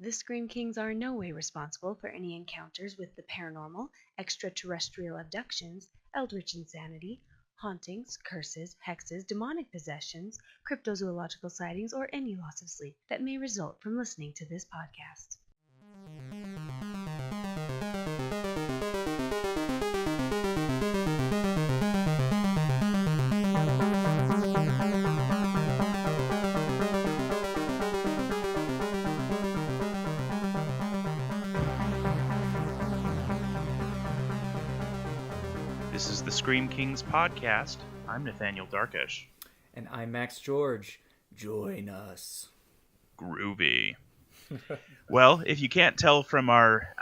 The Scream Kings are in no way responsible for any encounters with the paranormal, extraterrestrial abductions, eldritch insanity, hauntings, curses, hexes, demonic possessions, cryptozoological sightings, or any loss of sleep that may result from listening to this podcast. This is the Scream Kings podcast. I'm Nathaniel Darkish. And I'm Max George. Join us. Groovy. Well, if you can't tell from our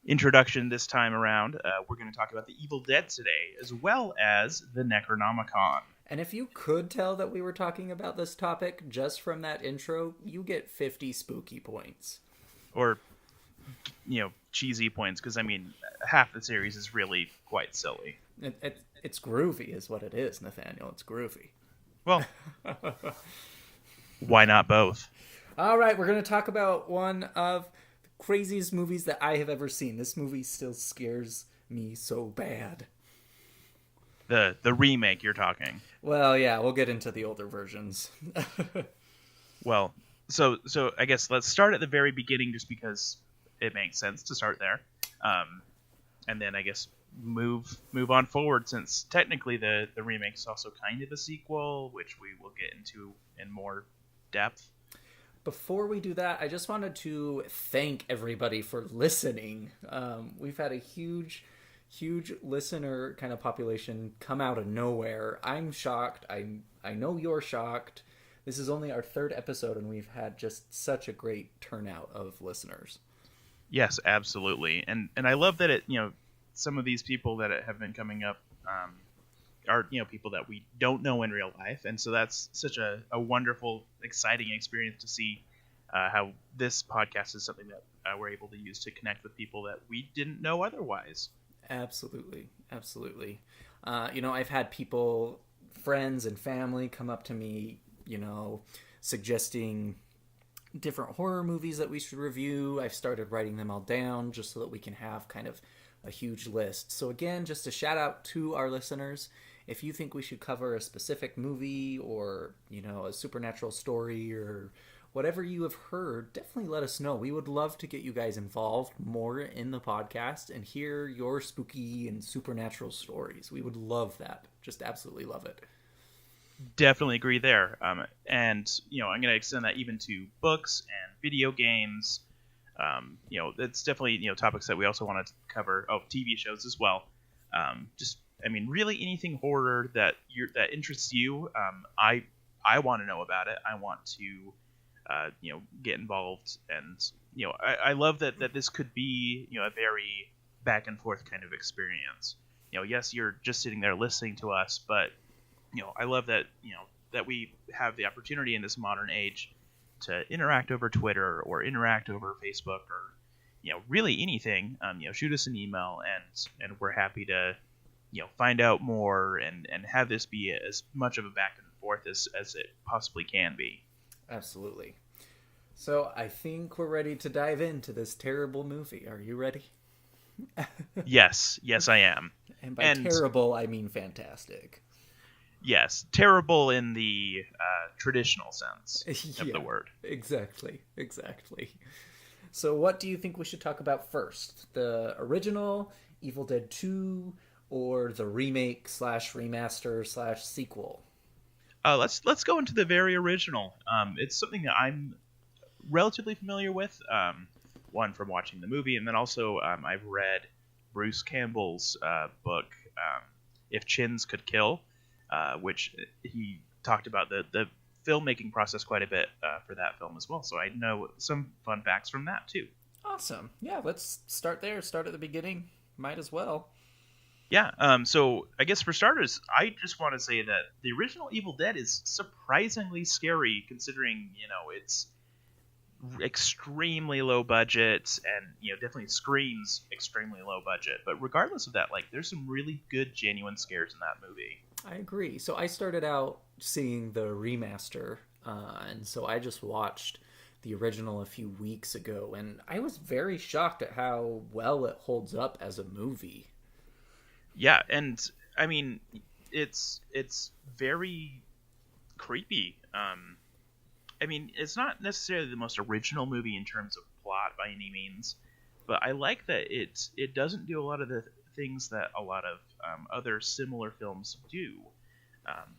introduction this time around, we're going to talk about the Evil Dead today, as well as the Necronomicon. And if you could tell that we were talking about this topic just from that intro, you get 50 spooky points. Or, cheesy points, because, half the series is really quite silly. It's groovy is what it is, Nathaniel. It's groovy. Well, why not both? All right, we're going to talk about one of the craziest movies that I have ever seen. This movie still scares me so bad. The remake you're talking. Well, yeah, we'll get into the older versions. Well, so I guess let's start at the very beginning, just because it makes sense to start there, and then I guess move on forward, since technically the remake is also kind of a sequel, which we will get into in more depth. Before we do that, I just wanted to thank everybody for listening. We've had a huge listener kind of population come out of nowhere. I'm shocked. I know you're shocked. This is only our third episode, and we've had just such a great turnout of listeners. Yes, absolutely. And I love that some of these people that have been coming up are people that we don't know in real life, and so that's such a wonderful, exciting experience to see how this podcast is something that we're able to use to connect with people that we didn't know otherwise. Absolutely. I've had people, friends and family, come up to me, suggesting different horror movies that we should review. I've started writing them all down just so that we can have kind of a huge list. So again, just a shout out to our listeners. If you think we should cover a specific movie or, a supernatural story or whatever you have heard, definitely let us know. We would love to get you guys involved more in the podcast and hear your spooky and supernatural stories. We would love that. Just absolutely love it. Definitely agree there. And, I'm going to extend that even to books and video games. It's definitely, topics that we also want to cover. Oh, TV shows as well. Really anything horror that interests you. I want to know about it. I want to, get involved. And, I love that this could be, a very back and forth kind of experience. Yes, you're just sitting there listening to us, but I love that, that we have the opportunity in this modern age to interact over Twitter or interact over Facebook or, really anything. Shoot us an email and we're happy to, find out more and have this be as much of a back and forth as it possibly can be. Absolutely. So I think we're ready to dive into this terrible movie. Are you ready? Yes, I am. And by terrible, I mean fantastic. Yes, terrible in the traditional sense of the word. Exactly. So what do you think we should talk about first? The original, Evil Dead 2, or the remake / remaster / sequel? Let's go into the very original. It's something that I'm relatively familiar with. One, from watching the movie, and then also I've read Bruce Campbell's book, If Chins Could Kill. Which he talked about the filmmaking process quite a bit for that film as well. So I know some fun facts from that too. Awesome. Yeah, let's start there. Start at the beginning. Might as well. Yeah. So I guess for starters, I just want to say that the original Evil Dead is surprisingly scary, considering it's extremely low budget and definitely screams extremely low budget. But regardless of that, there's some really good genuine scares in that movie. I agree. So I started out seeing the remaster, and so I just watched the original a few weeks ago, and I was very shocked at how well it holds up as a movie. Yeah, and I mean, it's very creepy. I mean, it's not necessarily the most original movie in terms of plot by any means, but I like that it doesn't do a lot of the things that a lot of other similar films do. Um,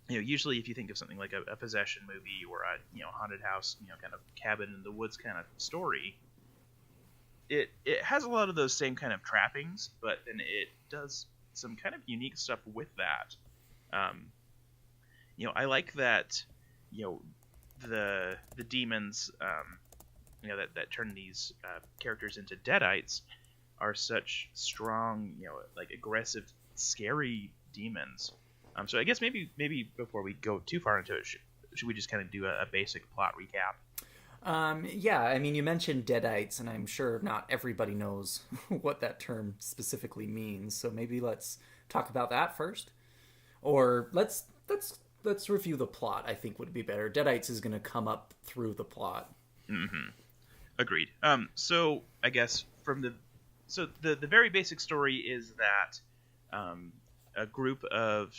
usually if you think of something like a possession movie or a haunted house, kind of cabin in the woods kind of story, it has a lot of those same kind of trappings, but then it does some kind of unique stuff with that. I like that. The demons, that turn these characters into deadites are such strong, like aggressive, scary demons. So I guess maybe before we go too far into it, should we just kind of do a basic plot recap? Yeah, I mean, you mentioned deadites, and I'm sure not everybody knows what that term specifically means. So maybe let's talk about that first, or let's review the plot. I think would be better. Deadites is going to come up through the plot. Mm-hmm. Agreed. So I guess the very basic story is that a group of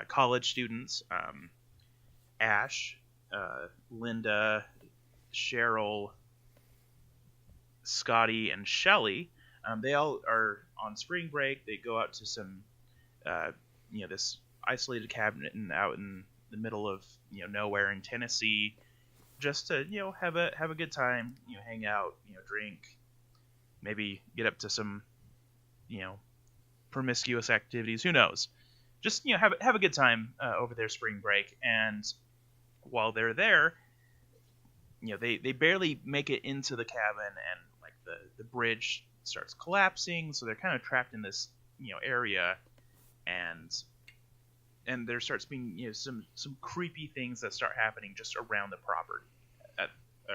college students, Ash, Linda, Cheryl, Scotty, and Shelly, they all are on spring break. They go out to some this isolated cabin out in the middle of nowhere in Tennessee, just to have a good time, hang out, drink, maybe get up to some promiscuous activities. Who knows? Just have a good time over their spring break. And while they're there, they barely make it into the cabin, and like the bridge starts collapsing, so they're kind of trapped in this area, and there starts being some creepy things that start happening just around the property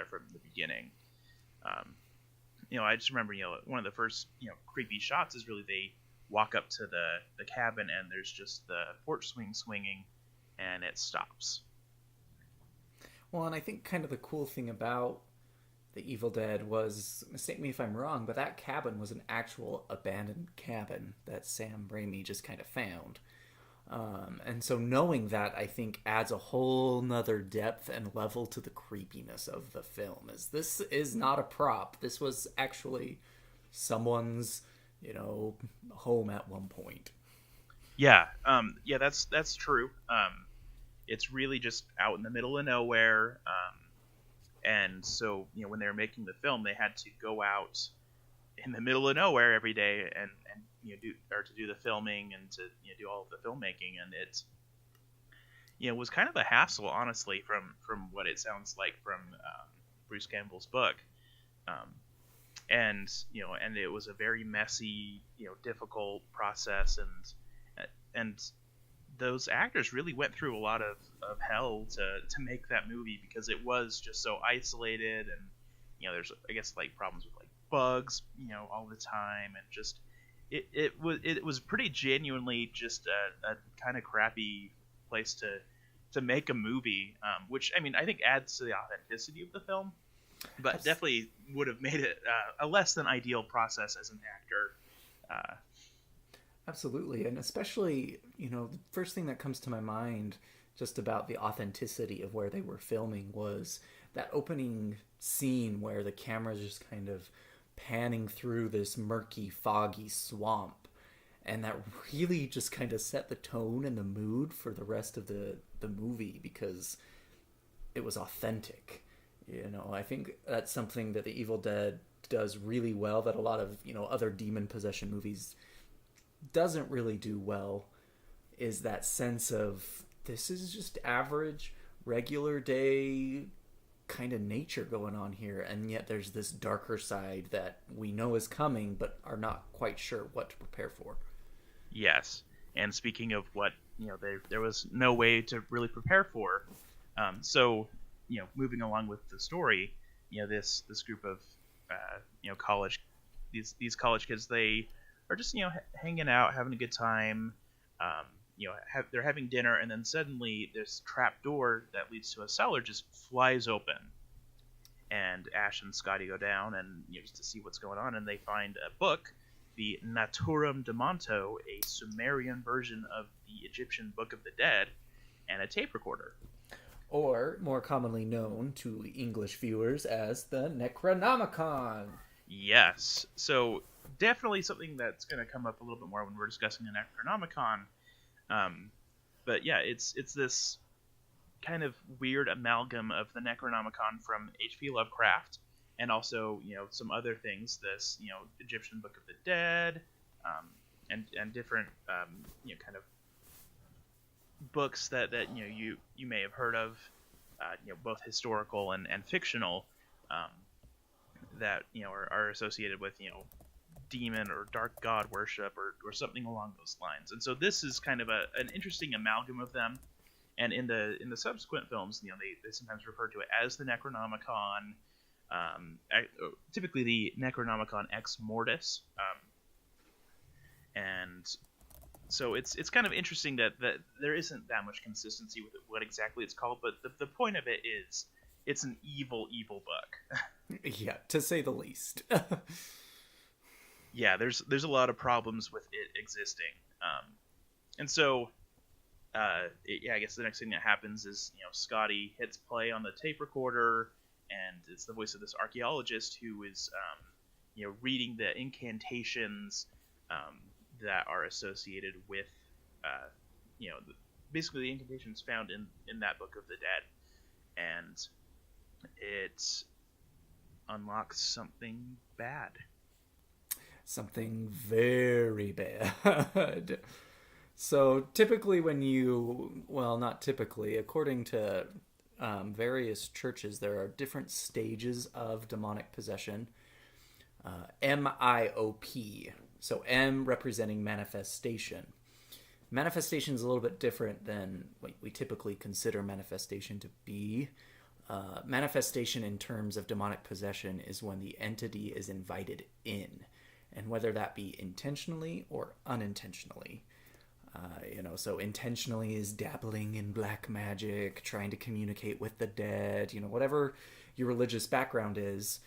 from the beginning. I just remember one of the first creepy shots is really they walk up to the cabin, and there's just the porch swing swinging, and it stops. Well, and I think kind of the cool thing about the Evil Dead was, mistake me if I'm wrong, but that cabin was an actual abandoned cabin that Sam Raimi just kind of found. And so knowing that, I think, adds a whole nother depth and level to the creepiness of the film. As this is not a prop. This was actually someone's, home at one point. Yeah, that's true. It's really just out in the middle of nowhere. And so, when they were making the film, they had to go out in the middle of nowhere every day and to do the filming and to do all of the filmmaking, and it was kind of a hassle, honestly, from what it sounds like from Bruce Campbell's book, and it was a very messy, difficult process, and those actors really went through a lot of hell to make that movie, because it was just so isolated, and there's, I guess, like problems with like bugs all the time, and just it was pretty genuinely just a kind of crappy place to make a movie, which I mean I think adds to the authenticity of the film, but definitely would have made it a less than ideal process as an actor. Absolutely, and especially the first thing that comes to my mind just about the authenticity of where they were filming was that opening scene where the camera's just kind of panning through this murky, foggy swamp, and that really just kind of set the tone and the mood for the rest of the movie, because it was authentic. I think that's something that the Evil Dead does really well that a lot of other demon possession movies doesn't really do well, is that sense of this is just average, regular day kind of nature going on here, and yet there's this darker side that we know is coming but are not quite sure what to prepare for. Yes, and speaking of what there was no way to really prepare for, so moving along with the story, this group of college these college kids, they are just hanging out, having a good time, they're having dinner, and then suddenly this trap door that leads to a cellar just flies open, and Ash and Scotty go down and just to see what's going on, and they find a book, the Naturam de Monto, a Sumerian version of the Egyptian Book of the Dead, and a tape recorder. Or, more commonly known to English viewers as the Necronomicon. Yes. So, definitely something that's going to come up a little bit more when we're discussing the Necronomicon. But yeah, it's this kind of weird amalgam of the Necronomicon from H.P. Lovecraft and also, some other things, this, Egyptian Book of the Dead, and different, kind of books that you may have heard of, both historical and fictional, that are associated with demon or dark god worship or something along those lines. And so this is kind of an interesting amalgam of them. And in the subsequent films, they sometimes refer to it as the Necronomicon, typically the Necronomicon Ex Mortis, and so it's kind of interesting that there isn't that much consistency with what exactly it's called, but the point of it is it's an evil book. Yeah, to say the least. Yeah, there's a lot of problems with it existing, and so I guess the next thing that happens is Scotty hits play on the tape recorder, and it's the voice of this archaeologist who is reading the incantations that are associated with basically the incantations found in that Book of the Dead, and it unlocks something bad. Something very bad. So typically not typically, according to various churches, there are different stages of demonic possession. MIOP. So M representing manifestation. Manifestation is a little bit different than what we typically consider manifestation to be. Manifestation in terms of demonic possession is when the entity is invited in, and whether that be intentionally or unintentionally. So intentionally is dabbling in black magic, trying to communicate with the dead, whatever your religious background is,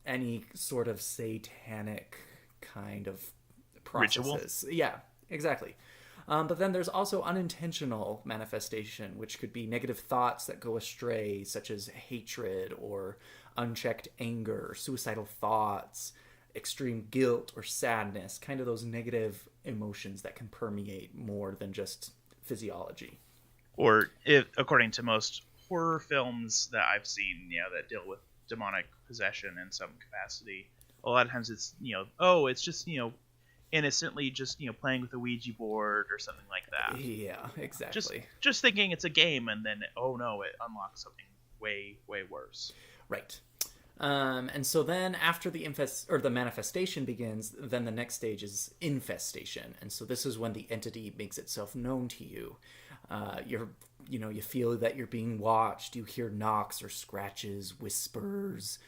any sort of satanic kind of processes. Ritual? Yeah, exactly. But then there's also unintentional manifestation, which could be negative thoughts that go astray, such as hatred or unchecked anger, suicidal thoughts, extreme guilt or sadness, kind of those negative emotions that can permeate more than just physiology. Or, according to most horror films that I've seen, that deal with demonic possession in some capacity, a lot of times it's, it's just, innocently just, playing with a Ouija board or something like that. Yeah, exactly. Just thinking it's a game, and then, oh no, it unlocks something way, way worse. Right. And so then after the manifestation begins, then the next stage is infestation. And so this is when the entity makes itself known to you. You feel that you're being watched. You hear knocks or scratches, whispers,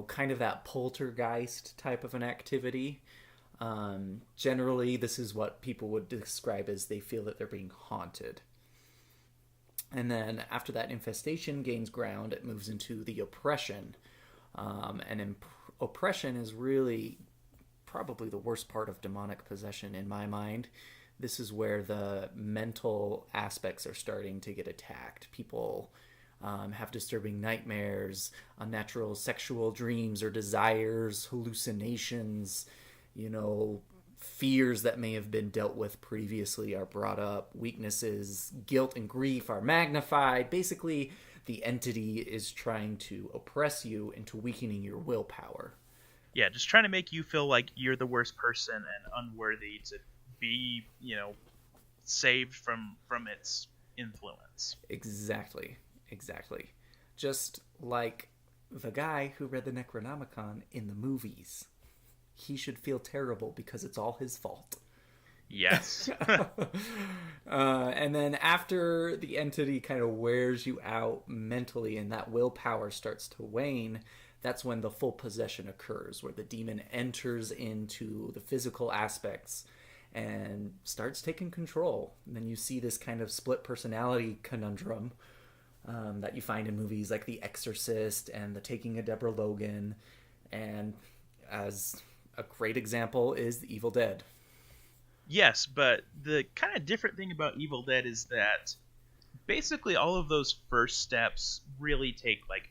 kind of that poltergeist type of an activity. Generally, this is what people would describe as they feel that they're being haunted. And then after that infestation gains ground, it moves into the oppression. Oppression is really probably the worst part of demonic possession in my mind. This is where the mental aspects are starting to get attacked. People have disturbing nightmares, unnatural sexual dreams or desires, hallucinations, fears that may have been dealt with previously are brought up, weaknesses, guilt and grief are magnified. Basically, the entity is trying to oppress you into weakening your willpower. Yeah, just trying to make you feel like you're the worst person and unworthy to be, saved from its influence. Exactly. Just like the guy who read the Necronomicon in the movies. He should feel terrible because it's all his fault. Yes. And then after the entity kind of wears you out mentally and that willpower starts to wane, that's when the full possession occurs, where the demon enters into the physical aspects and starts taking control. And then you see this kind of split personality conundrum that you find in movies like The Exorcist and The Taking of Deborah Logan, and as a great example is The Evil Dead. Yes, but the kind of different thing about Evil Dead is that basically all of those first steps really take like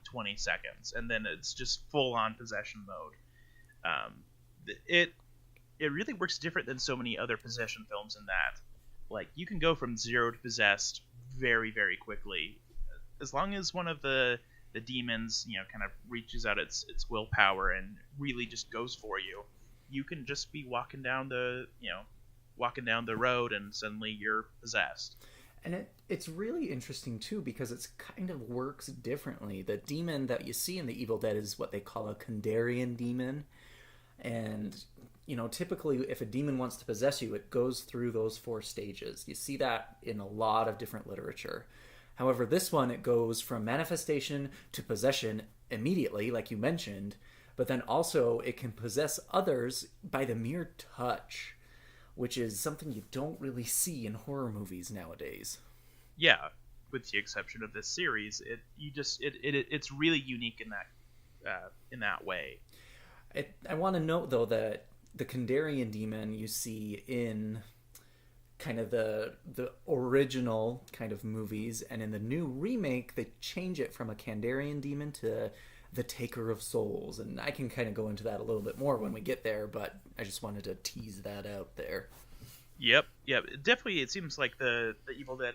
20 seconds, and then it's just full on possession mode. It really works different than so many other possession films in that, like, you can go from 0 to possessed very, very quickly, as long as one of the demons kind of reaches out its willpower and really just goes for you. You can just be walking down the road and suddenly you're possessed. And it's really interesting too, because it's kind of works differently. The demon that you see in the Evil Dead is what they call a Kandarian demon, and typically if a demon wants to possess you, it goes through those 4 stages. You see that in a lot of different literature. However, this one, it goes from manifestation to possession immediately, like you mentioned, but then also it can possess others by the mere touch, which is something you don't really see in horror movies nowadays. Yeah, with the exception of this series, it's really unique in that way. I want to note though that the Kandarian demon you see in kind of the original kind of movies, and in the new remake they change it from a Kandarian demon to the Taker of Souls, and I can kind of go into that a little bit more when we get there, but I just wanted to tease that out there. Yep. Definitely, it seems like the Evil Dead,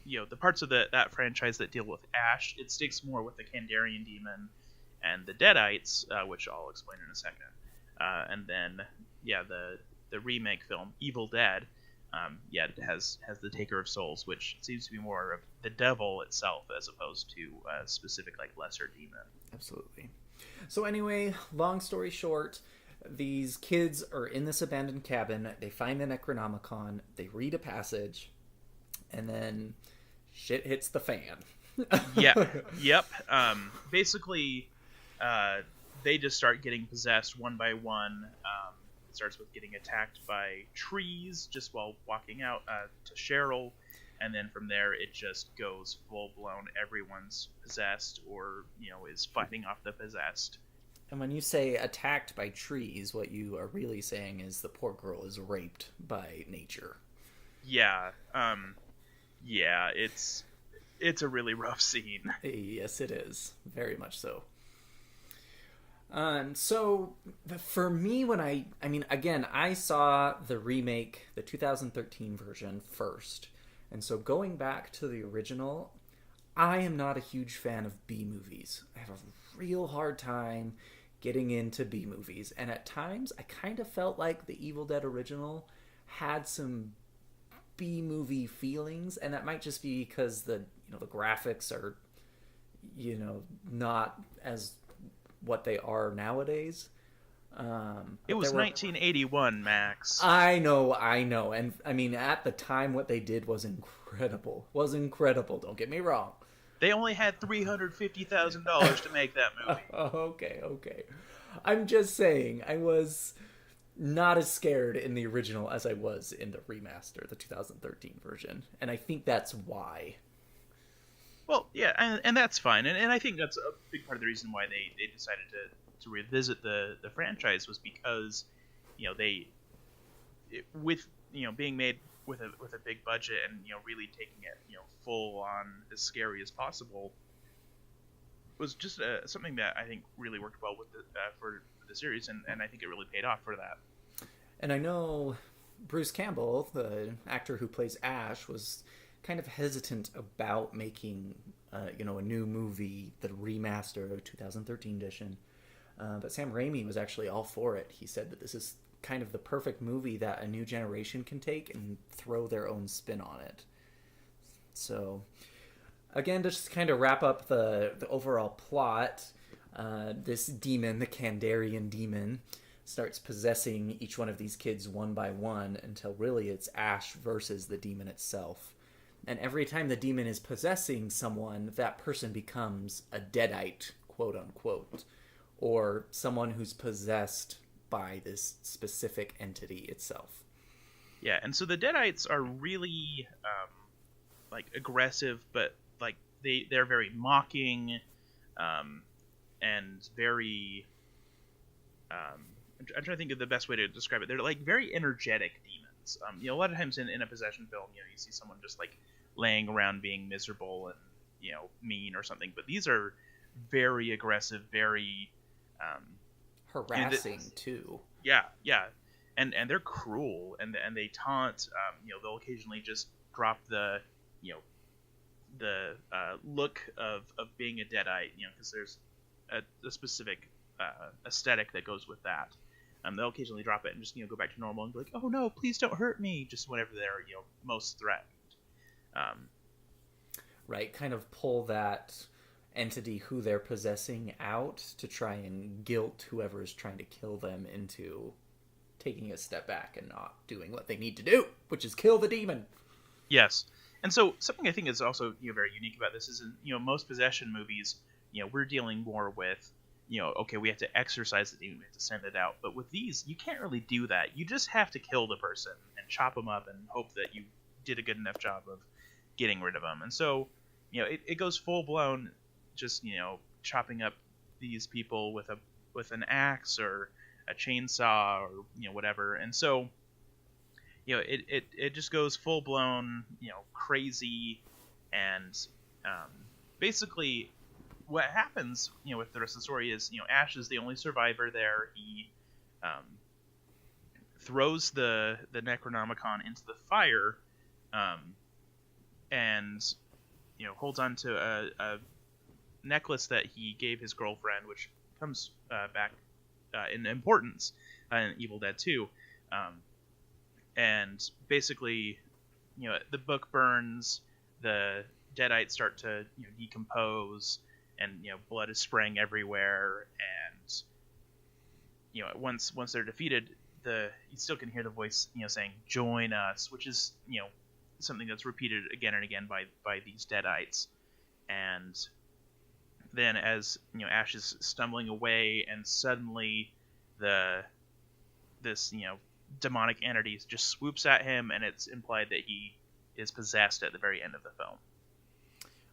the parts of that franchise that deal with Ash, it sticks more with the Kandarian demon and the Deadites, which I'll explain in a second. And then, the remake film Evil Dead, it has the Taker of Souls, which seems to be more of the devil itself as opposed to a specific lesser demon. Absolutely. So anyway, long story short, these kids are in this abandoned cabin. They find the Necronomicon. They read a passage, and then shit hits the fan. Yep. Basically, they just start getting possessed one by one. It starts with getting attacked by trees just while walking out to Cheryl, and then from there it just goes full blown. Everyone's possessed or is fighting off the possessed. And when you say attacked by trees, what you are really saying is the poor girl is raped by nature. Yeah. It's a really rough scene. Yes, it is. Very much so. So for me, when I saw the remake, the 2013 version first. And so going back to the original, I am not a huge fan of B movies. I have a real hard time getting into B movies. And at times, I kind of felt like the Evil Dead original had some B movie feelings. And that might just be because the graphics are, not as what they are nowadays. It was 1981, Max. I know. And at the time, what they did was incredible. Don't get me wrong. They only had $350,000 to make that movie. Okay. I'm just saying, I was not as scared in the original as I was in the remaster, the 2013 version. And I think that's why. Well, yeah, and that's fine. And I think that's a big part of the reason why they decided to revisit the franchise was because, being made with a big budget and really taking it full on as scary as possible was just something that I think really worked well with for the series, and I think it really paid off for that. And I know Bruce Campbell, the actor who plays Ash, was kind of hesitant about making a new movie, the remaster 2013 edition, but Sam Raimi was actually all for it. He said that this is kind of the perfect movie that a new generation can take and throw their own spin on it. So again, to just kind of wrap up the overall plot, this demon, the Kandarian demon, starts possessing each one of these kids one by one until really it's Ash versus the demon itself. And every time the demon is possessing someone, that person becomes a deadite, quote unquote, or someone who's possessed by this specific entity itself. Yeah, and so the Deadites are really like aggressive, but like they're very mocking, and very. I'm trying to think of the best way to describe it. They're like very energetic demons. A lot of times in a possession film, you see someone just like laying around being miserable and mean or something, but these are very aggressive, very harassing too. Yeah, and they're cruel, and they taunt. They'll occasionally just drop the look of being a Deadite, because there's a specific aesthetic that goes with that. They'll occasionally drop it and just go back to normal and be like, oh no, please don't hurt me, just whenever they're most threatened. Right, kind of pull that entity who they're possessing out to try and guilt whoever is trying to kill them into taking a step back and not doing what they need to do, which is kill the demon. Yes. And so something I think is also very unique about this is in most possession movies, we're dealing more with okay, we have to exorcise the demon, we have to send it out. But with these, you can't really do that. You just have to kill the person and chop them up and hope that you did a good enough job of getting rid of them. And so it goes full blown, just chopping up these people with an axe or a chainsaw or whatever. And so it just goes full blown crazy. And basically what happens with the rest of the story is Ash is the only survivor there. He throws the Necronomicon into the fire, and holds on to a necklace that he gave his girlfriend, which comes back in importance in Evil Dead 2. And basically, the book burns, the Deadites start to decompose, and blood is spraying everywhere. And once they're defeated, you still can hear the voice saying "Join us," which is something that's repeated again and again by these Deadites. And then as Ash is stumbling away, and suddenly this demonic entity just swoops at him, and it's implied that he is possessed at the very end of the film.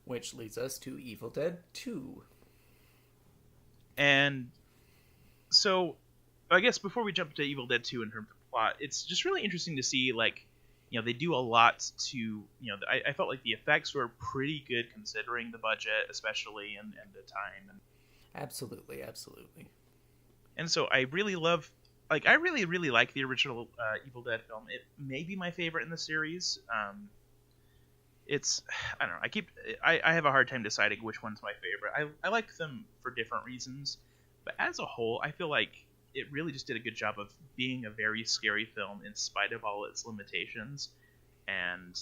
Which leads us to Evil Dead 2. And so I guess before we jump to Evil Dead 2 in terms of plot, it's just really interesting to see they do a lot to I felt like the effects were pretty good considering the budget, especially and the time. Absolutely. And so I really love I really like the original Evil Dead film. It may be my favorite in the series. It's I don't know. I have a hard time deciding which one's my favorite. I like them for different reasons, but as a whole, I feel like it really just did a good job of being a very scary film in spite of all its limitations, and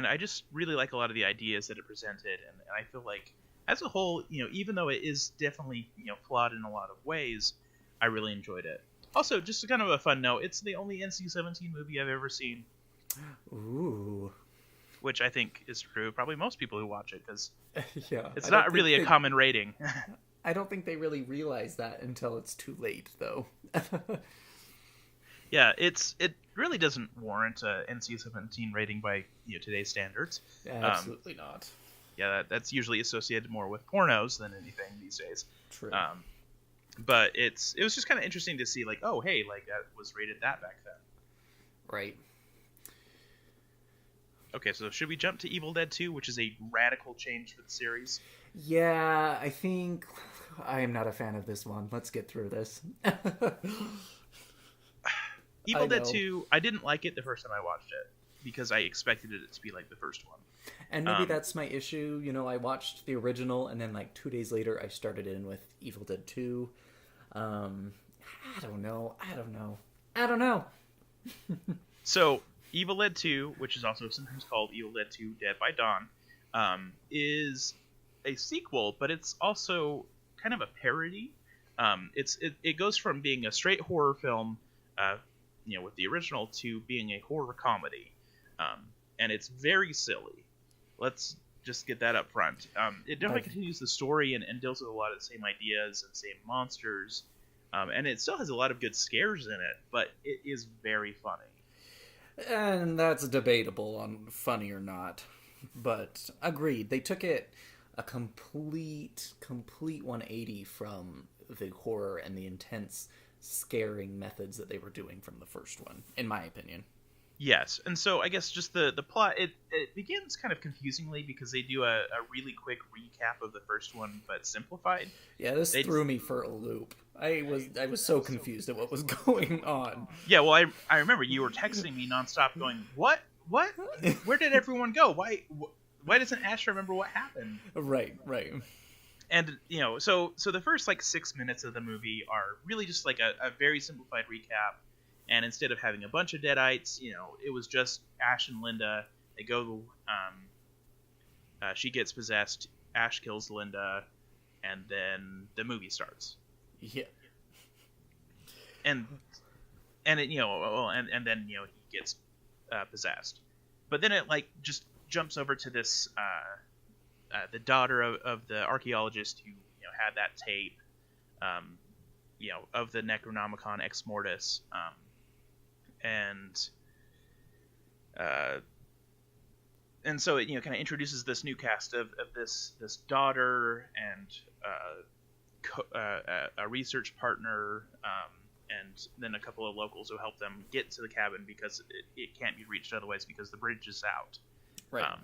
I just really like a lot of the ideas that it presented, and I feel like as a whole, even though it is definitely flawed in a lot of ways, I really enjoyed it. Also, just kind of a fun note, it's the only NC-17 movie I've ever seen. Ooh. Which I think is true. Probably most people who watch it, because yeah, it's not really a common rating. I don't think they really realize that until it's too late, though. Yeah, it really doesn't warrant a NC-17 rating by today's standards. Absolutely not. Yeah, that's usually associated more with pornos than anything these days. True. But it was just kind of interesting to see, oh, hey, that was rated that back then. Right. Okay, so should we jump to Evil Dead 2, which is a radical change for the series? Yeah, I think I am not a fan of this one. Let's get through this. Evil Dead 2, I didn't like it the first time I watched it, because I expected it to be like the first one. And maybe that's my issue. I watched the original, and then 2 days later, I started in with Evil Dead 2. I don't know. So, Evil Dead 2, which is also sometimes called Evil Dead 2 Dead by Dawn, is a sequel, but it's also kind of a parody. It goes from being a straight horror film, with the original, to being a horror comedy, and it's very silly. Let's just get that up front. It definitely continues the story and deals with a lot of the same ideas and same monsters, And it still has a lot of good scares in it, but it is very funny. And that's debatable on funny or not. But agreed. They took it a complete 180 from the horror and the intense scaring methods that they were doing from the first one, in my opinion. Yes, and so I guess just the plot, it begins kind of confusingly because they do a really quick recap of the first one, but simplified. Yeah, this threw me for a loop. I was so confused at what was going on. Yeah, well, I remember you were texting me nonstop going, what? Where did everyone go? Why doesn't Ash remember what happened? Right. And, so the first, 6 minutes of the movie are really just, a very simplified recap. And instead of having a bunch of Deadites, it was just Ash and Linda. They go, she gets possessed, Ash kills Linda, and then the movie starts. Yeah. And it, and then, he gets possessed. But then it, just jumps over to this, the daughter of the archaeologist who, had that tape, of the Necronomicon Ex Mortis, and so it kind of introduces this new cast of this daughter and a research partner, and then a couple of locals who help them get to the cabin because it can't be reached otherwise because the bridge is out. Right.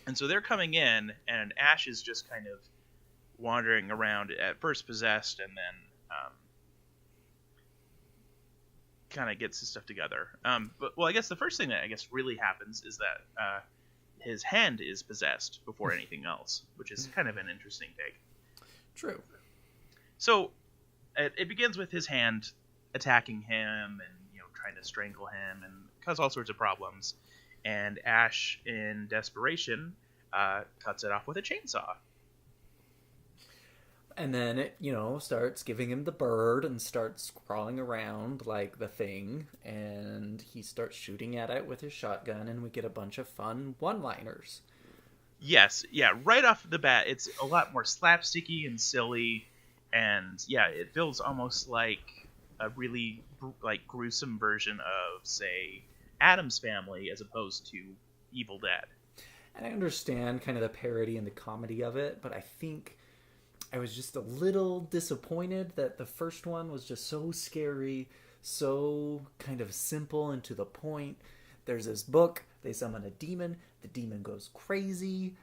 And so they're coming in, and Ash is just kind of wandering around, at first possessed, and then kind of gets his stuff together. But I guess the first thing that really happens is that his hand is possessed before anything else, which is kind of an interesting take. True. So it begins with his hand attacking him and trying to strangle him and cause all sorts of problems. And Ash, in desperation, cuts it off with a chainsaw. And then it, starts giving him the bird and starts crawling around like the Thing. And he starts shooting at it with his shotgun, and we get a bunch of fun one-liners. Yes, yeah, right off the bat, it's a lot more slapsticky and silly. And, yeah, it feels almost like a really, gruesome version of, say, Addams Family as opposed to Evil Dead. And I understand kind of the parody and the comedy of it, but I think I was just a little disappointed that the first one was just so scary, so kind of simple and to the point. There's this book, they summon a demon, the demon goes crazy,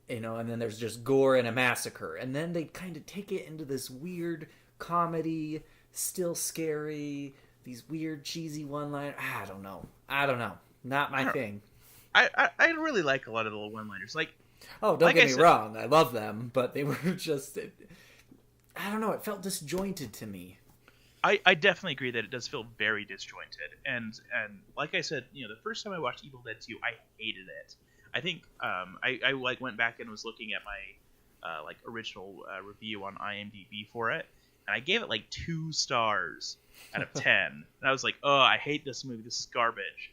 and then there's just gore and a massacre. And then they kind of take it into this weird comedy, still scary, these weird cheesy one-liners. I don't know. Not my thing. I really like a lot of the little one-liners. Don't get me wrong. I love them, but they were just... I don't know. It felt disjointed to me. I definitely agree that it does feel very disjointed. And like I said, the first time I watched Evil Dead 2, I hated it. I think I went back and was looking at my original review on IMDb for it, and I gave it 2 stars out of 10. And I was like, oh, I hate this movie. This is garbage.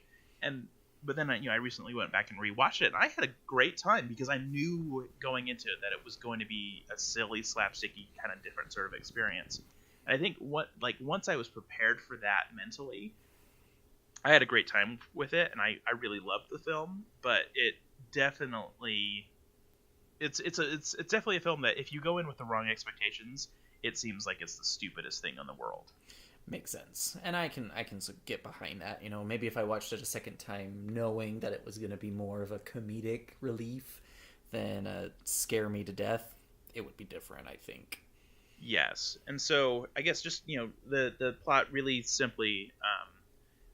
But then I recently went back and rewatched it, and I had a great time because I knew going into it that it was going to be a silly, slapsticky, kind of different sort of experience. And I think once I was prepared for that mentally, I had a great time with it, and I really loved the film. But it definitely, it's definitely a film that if you go in with the wrong expectations, it seems like it's the stupidest thing in the world. Makes sense. And I can get behind that. Maybe if I watched it a second time knowing that it was going to be more of a comedic relief than a scare me to death, it would be different, I think. Yes. And so I guess just, the plot really simply,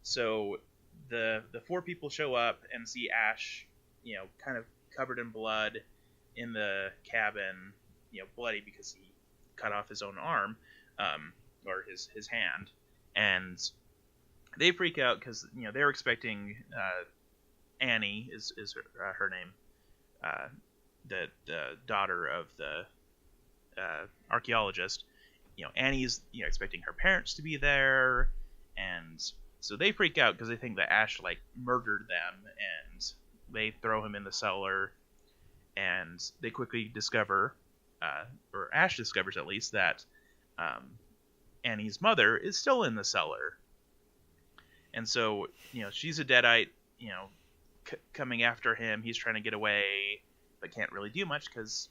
so the 4 people show up and see Ash, kind of covered in blood in the cabin, bloody because he cut off his own arm, or his hand, and they freak out because they're expecting Annie is her name, the daughter of the archaeologist. Annie's expecting her parents to be there, and so they freak out because they think that Ash murdered them, and they throw him in the cellar, and they quickly discover, or Ash discovers at least, that Annie's mother is still in the cellar. And so, she's a deadite, coming after him. He's trying to get away, but can't really do much because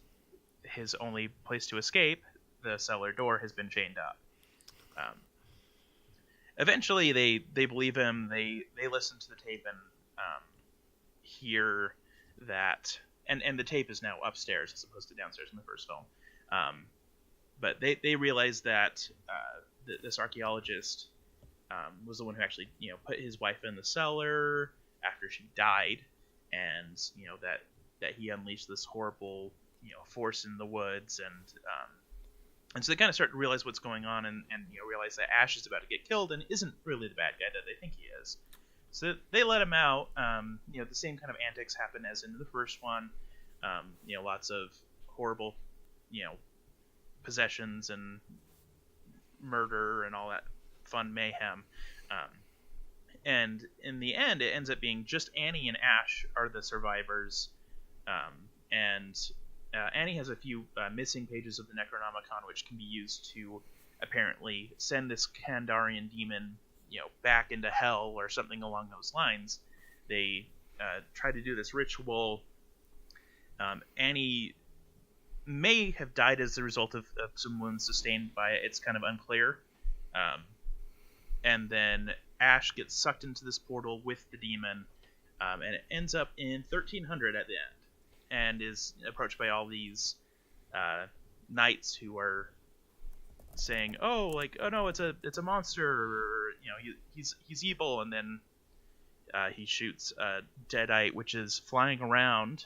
his only place to escape, the cellar door, has been chained up. Eventually, they believe him. They listen to the tape and hear that, and the tape is now upstairs as opposed to downstairs in the first film. But they realize that this archaeologist was the one who actually put his wife in the cellar after she died, and that he unleashed this horrible force in the woods, and so they kind of start to realize what's going on, and realize that Ash is about to get killed and isn't really the bad guy that they think he is. So they let him out. The same kind of antics happen as in the first one. Lots of horrible possessions and murder and all that fun mayhem. And in the end, it ends up being just Annie and Ash are the survivors. And Annie has a few missing pages of the Necronomicon, which can be used to apparently send this Kandarian demon, back into hell or something along those lines. They try to do this ritual. Annie may have died as a result of some wounds sustained by it. It's kind of unclear. And then Ash gets sucked into this portal with the demon, and it ends up in 1300 at the end, and is approached by all these knights who are saying, "Oh no, it's a monster," or, he's evil, and then he shoots a deadite, which is flying around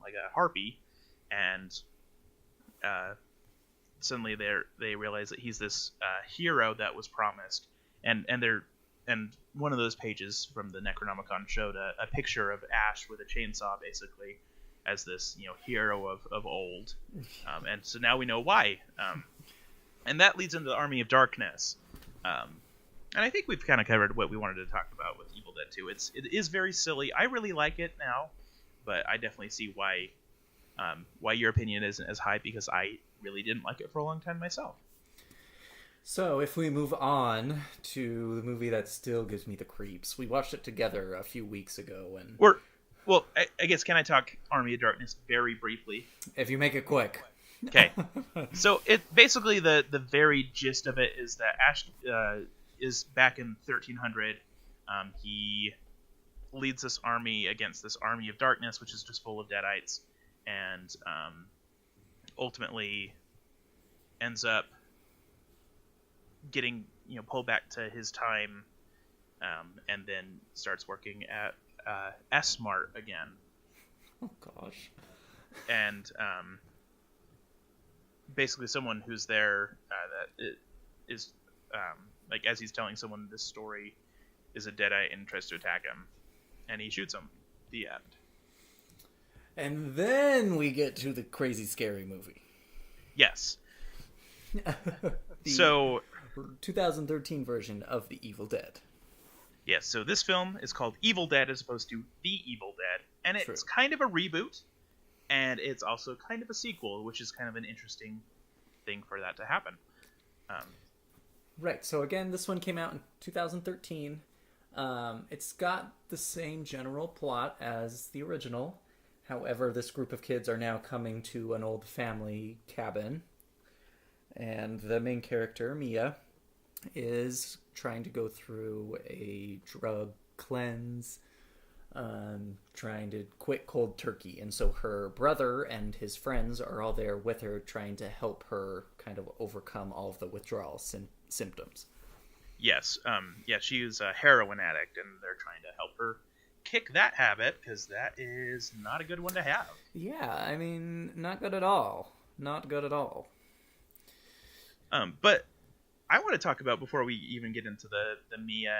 like a harpy, and suddenly they realize that he's this hero that was promised, and one of those pages from the Necronomicon showed a picture of Ash with a chainsaw, basically, as this hero of old, and so now we know why, and that leads into the Army of Darkness, and I think we've kind of covered what we wanted to talk about with Evil Dead 2. It is very silly. I really like it now, but I definitely see why your opinion isn't as high, because I really didn't like it for a long time myself. So if we move on to the movie that still gives me the creeps, we watched it together a few weeks ago, and I guess, can I talk Army of Darkness very briefly? If you make it quick. Okay. So it basically the very gist of it is that Ash is back in 1300. He leads this army against this Army of Darkness, which is just full of deadites, and ultimately ends up getting pulled back to his time, and then starts working at S-Mart again. Oh gosh. And basically someone who's there that is as he's telling someone this story is a deadite and tries to attack him, and he shoots him. The end. And then we get to the crazy scary movie. Yes. So 2013 version of The Evil Dead. Yes, so this film is called Evil Dead as opposed to The Evil Dead, and it's kind of a reboot, and it's also kind of a sequel, which is kind of an interesting thing for that to happen. Right, so again, this one came out in 2013. It's got the same general plot as the original. However, this group of kids are now coming to an old family cabin, and the main character, Mia, is trying to go through a drug cleanse, trying to quit cold turkey. And so her brother and his friends are all there with her, trying to help her kind of overcome all of the withdrawal symptoms. Yes, she is a heroin addict, and they're trying to help her kick that habit, because that is not a good one to have. Yeah, I mean, not good at all. Not good at all. But I want to talk about, before we even get into the Mia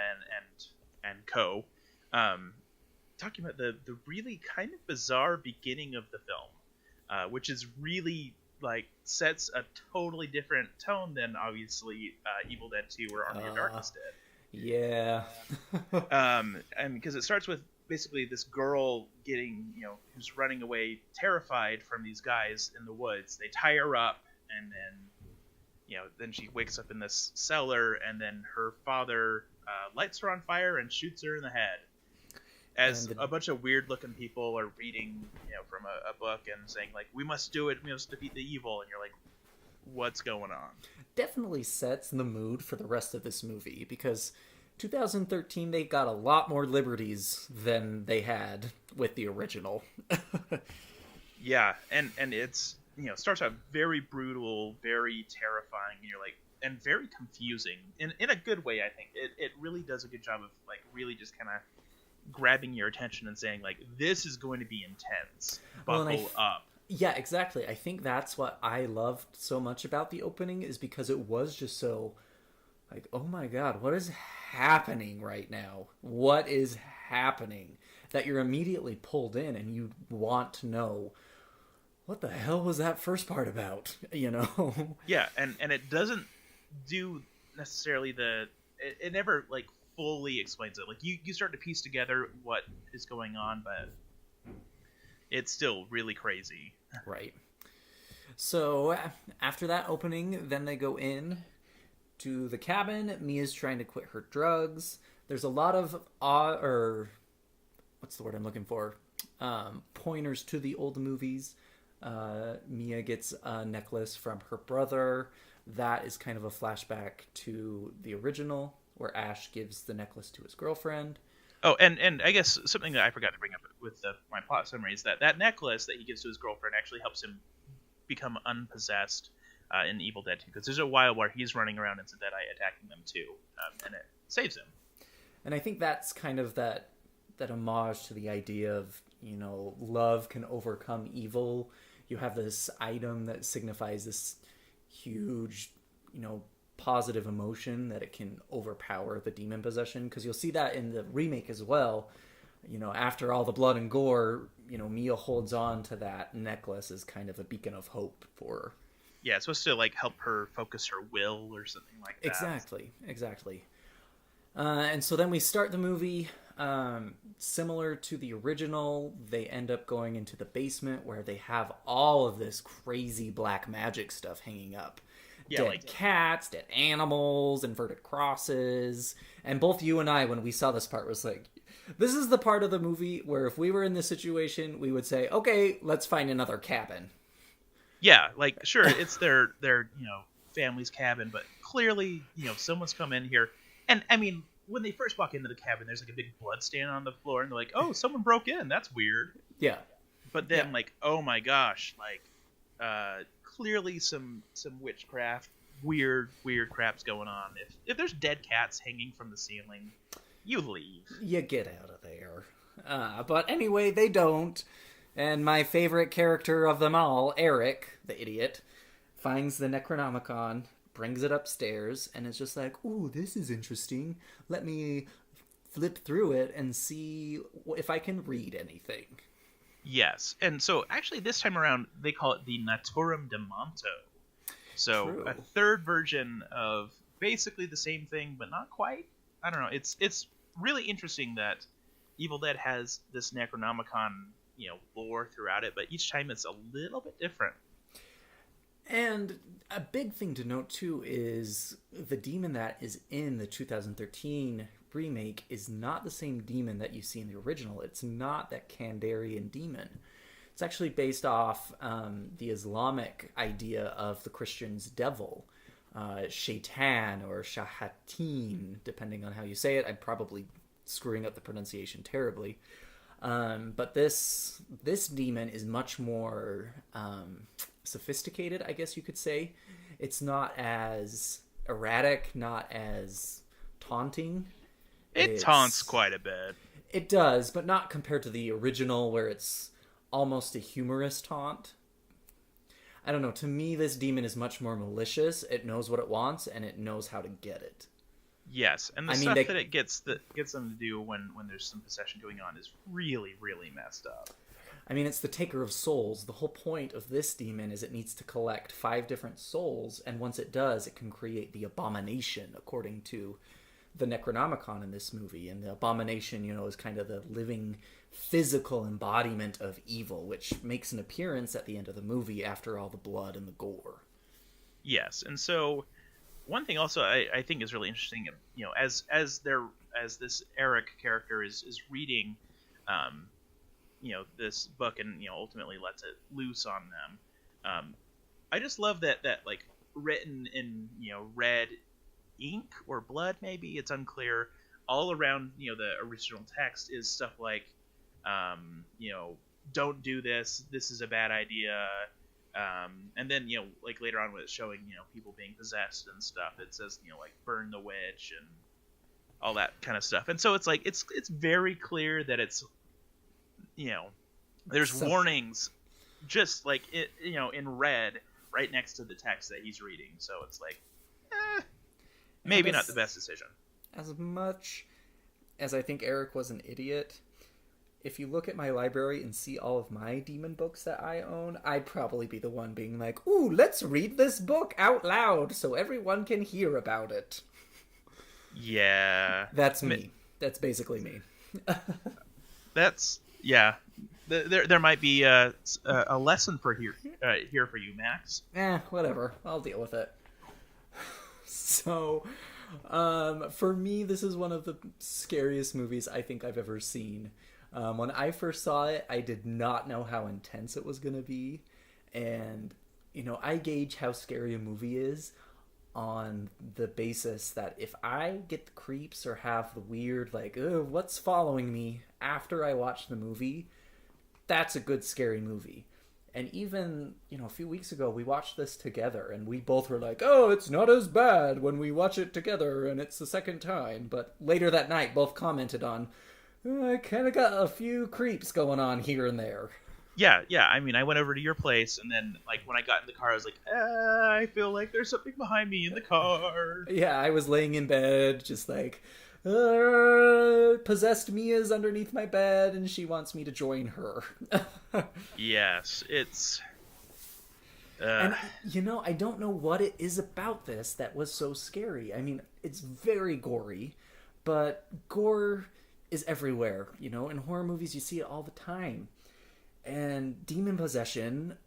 and co, talking about the really kind of bizarre beginning of the film, which is really sets a totally different tone than obviously Evil Dead 2 or Army of Darkness did. Yeah. And because it starts with basically this girl getting, who's running away terrified from these guys in the woods. They tie her up, and then then she wakes up in this cellar, and then her father lights her on fire and shoots her in the head. As a bunch of weird-looking people are reading, from a book and saying, like, we must do it, we must defeat the evil, and you're like, what's going on? Definitely sets the mood for the rest of this movie, because 2013, they got a lot more liberties than they had with the original. Yeah, and it's, starts out very brutal, very terrifying, and you're like, and very confusing, in a good way, I think. It really does a good job of, like, really just kind of grabbing your attention and saying, like, this is going to be intense. Buckle up. Yeah, exactly. I think that's what I loved so much about the opening, is because it was just so, like, oh my god, what is happening right now? What is happening? That you're immediately pulled in and you want to know, what the hell was that first part about? Yeah, and it doesn't do necessarily it never, like, fully explains it. Like, you start to piece together what is going on, but it's still really crazy. Right. So after that opening, then they go in to the cabin. Mia's trying to quit her drugs. There's a lot of what's the word I'm looking for? Pointers to the old movies. Mia gets a necklace from her brother. That is kind of a flashback to the original, where Ash gives the necklace to his girlfriend. Oh, and I guess something that I forgot to bring up with my plot summary is that necklace that he gives to his girlfriend actually helps him become unpossessed in Evil Dead 2, because there's a while where he's running around in Deadeye attacking them too, and it saves him. And I think that's kind of that homage to the idea of, love can overcome evil. You have this item that signifies this huge, positive emotion that it can overpower the demon possession, because you'll see that in the remake as well. After all the blood and gore, Mia holds on to that necklace as kind of a beacon of hope for her. Yeah, it's supposed to, like, help her focus her will or something like that. Exactly. And so then we start the movie. Similar to the original, they end up going into the basement where they have all of this crazy black magic stuff hanging up. Yeah, dead cats, dead animals, inverted crosses. And both you and I, when we saw this part, was like, this is the part of the movie where if we were in this situation, we would say, okay, let's find another cabin. Yeah, like, sure, it's their family's cabin, but clearly, someone's come in here. And, I mean, when they first walk into the cabin, there's, like, a big blood stain on the floor, and they're like, oh, someone broke in, that's weird. Yeah. But then, like, oh my gosh, like, clearly some witchcraft, weird crap's going on. If there's dead cats hanging from the ceiling, you leave. You get out of there. But anyway, they don't. And my favorite character of them all, Eric, the idiot, finds the Necronomicon, brings it upstairs, and is just like, ooh, this is interesting. Let me flip through it and see if I can read anything. Yes, and so actually this time around they call it the Naturum de Monto. So True. A third version of basically the same thing, but not quite. I don't know. It's really interesting that Evil Dead has this Necronomicon, lore throughout it, but each time it's a little bit different. And a big thing to note too is the demon that is in the 2013 remake is not the same demon that you see in the original. It's not that Kandarian demon. It's actually based off the Islamic idea of the Christian's devil, Shaitan or Shahatin, depending on how you say it. I'm probably screwing up the pronunciation terribly. But this demon is much more sophisticated, I guess you could say. It's not as erratic, not as taunting. It taunts quite a bit. It does, but not compared to the original where it's almost a humorous taunt. I don't know. To me, this demon is much more malicious. It knows what it wants, and it knows how to get it. Yes, and the stuff that it gets them to do when there's some possession going on is really, really messed up. I mean, it's the taker of souls. The whole point of this demon is it needs to collect 5 different souls, and once it does, it can create the abomination, according to the Necronomicon in this movie. And the abomination, is kind of the living physical embodiment of evil, which makes an appearance at the end of the movie after all the blood and the gore. Yes, and so one thing also I think is really interesting, as this Eric character is reading, um, this book and ultimately lets it loose on them. I just love that like written in red ink or blood, maybe it's unclear, all around the original text is stuff like, don't do this, this is a bad idea. And then like later on when it's showing people being possessed and stuff, it says like burn the witch and all that kind of stuff. And so it's like it's very clear that it's there's warnings just like it in red right next to the text that he's reading. So it's like maybe not the best decision. As much as I think Eric was an idiot, if you look at my library and see all of my demon books that I own, I'd probably be the one being like, ooh, let's read this book out loud so everyone can hear about it. Yeah. That's me. That's basically me. That's, yeah. There might be a lesson for here for you, Max. Whatever. I'll deal with it. So, for me, this is one of the scariest movies I think I've ever seen. When I first saw it, I did not know how intense it was going to be. And, I gauge how scary a movie is on the basis that if I get the creeps or have the weird, like, what's following me after I watch the movie, that's a good scary movie. And even, a few weeks ago, we watched this together, and we both were like, oh, it's not as bad when we watch it together, and it's the second time. But later that night, both commented on, I kind of got a few creeps going on here and there. Yeah. I mean, I went over to your place, and then, like, when I got in the car, I was like, I feel like there's something behind me in the car. Yeah, I was laying in bed, just like, possessed Mia's underneath my bed, and she wants me to join her. Yes, it's... And, I don't know what it is about this that was so scary. I mean, it's very gory, but gore is everywhere. In horror movies, you see it all the time. And demon possession,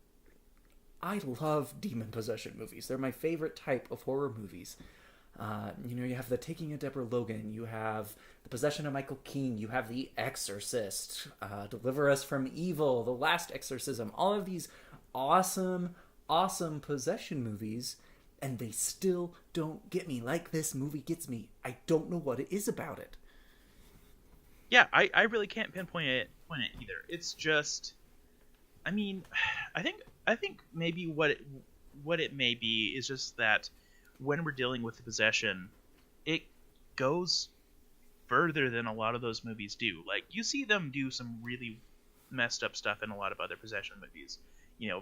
I love demon possession movies. They're my favorite type of horror movies. You have The Taking of Deborah Logan, you have The Possession of Michael Keane, you have The Exorcist, Deliver Us from Evil, The Last Exorcism, all of these awesome possession movies, and they still don't get me like this movie gets me. I don't know what it is about it. Yeah, I really can't pinpoint it either. It's just, I mean, I think maybe what it may be is just that when we're dealing with the possession, it goes further than a lot of those movies do. Like, you see them do some really messed up stuff in a lot of other possession movies.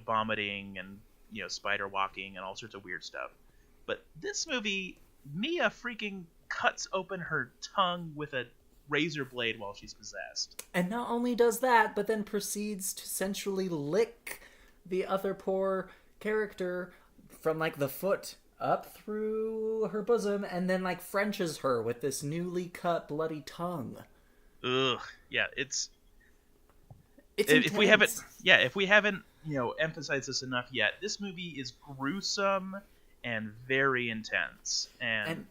Vomiting and, spider walking and all sorts of weird stuff. But this movie, Mia freaking cuts open her tongue with a razor blade while she's possessed. And not only does that, but then proceeds to sensually lick the other poor character from, like, the foot up through her bosom, and then, like, Frenches her with this newly cut bloody tongue. Ugh. Yeah, it's intense. If we haven't emphasized this enough yet, this movie is gruesome and very intense. And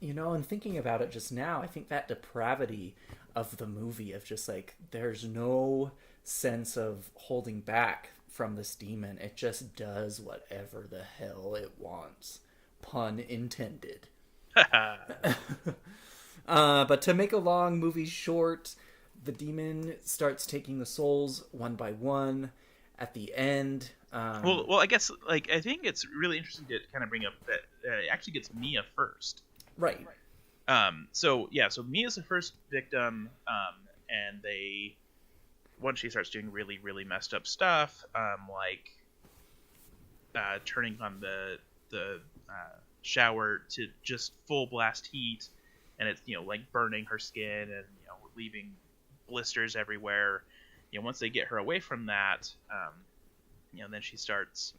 and thinking about it just now, I think that depravity of the movie, of just like, there's no sense of holding back from this demon. It just does whatever the hell it wants. Pun intended. But to make a long movie short, the demon starts taking the souls one by one. At the end, well, I guess, like, I think it's really interesting to kind of bring up that it actually gets Mia first. Right. So Mia's the first victim, and once she starts doing really, really messed up stuff, like turning on the shower to just full blast heat, and it's like burning her skin and leaving blisters everywhere. Once they get her away from that, then she starts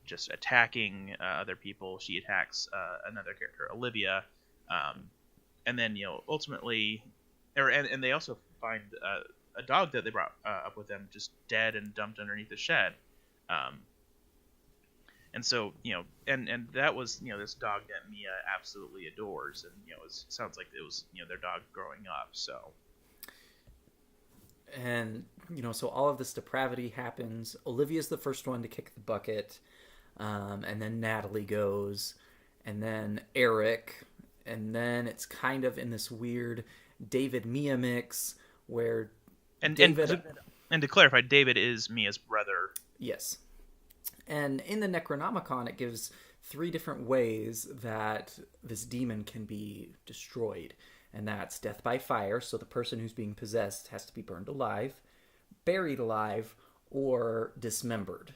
just attacking other people. She attacks another character, Olivia, and then ultimately, and they also find a dog that they brought up with them, just dead and dumped underneath the shed. And so, and that was, this dog that Mia absolutely adores, and it sounds like it was, their dog growing up. So, and so all of this depravity happens. Olivia's the first one to kick the bucket, and then Natalie goes, and then Eric, and then it's kind of in this weird David Mia mix where David. And to clarify, David is Mia's brother. Yes. And in the Necronomicon, it gives 3 different ways that this demon can be destroyed. And that's death by fire, so the person who's being possessed has to be burned alive, buried alive, or dismembered.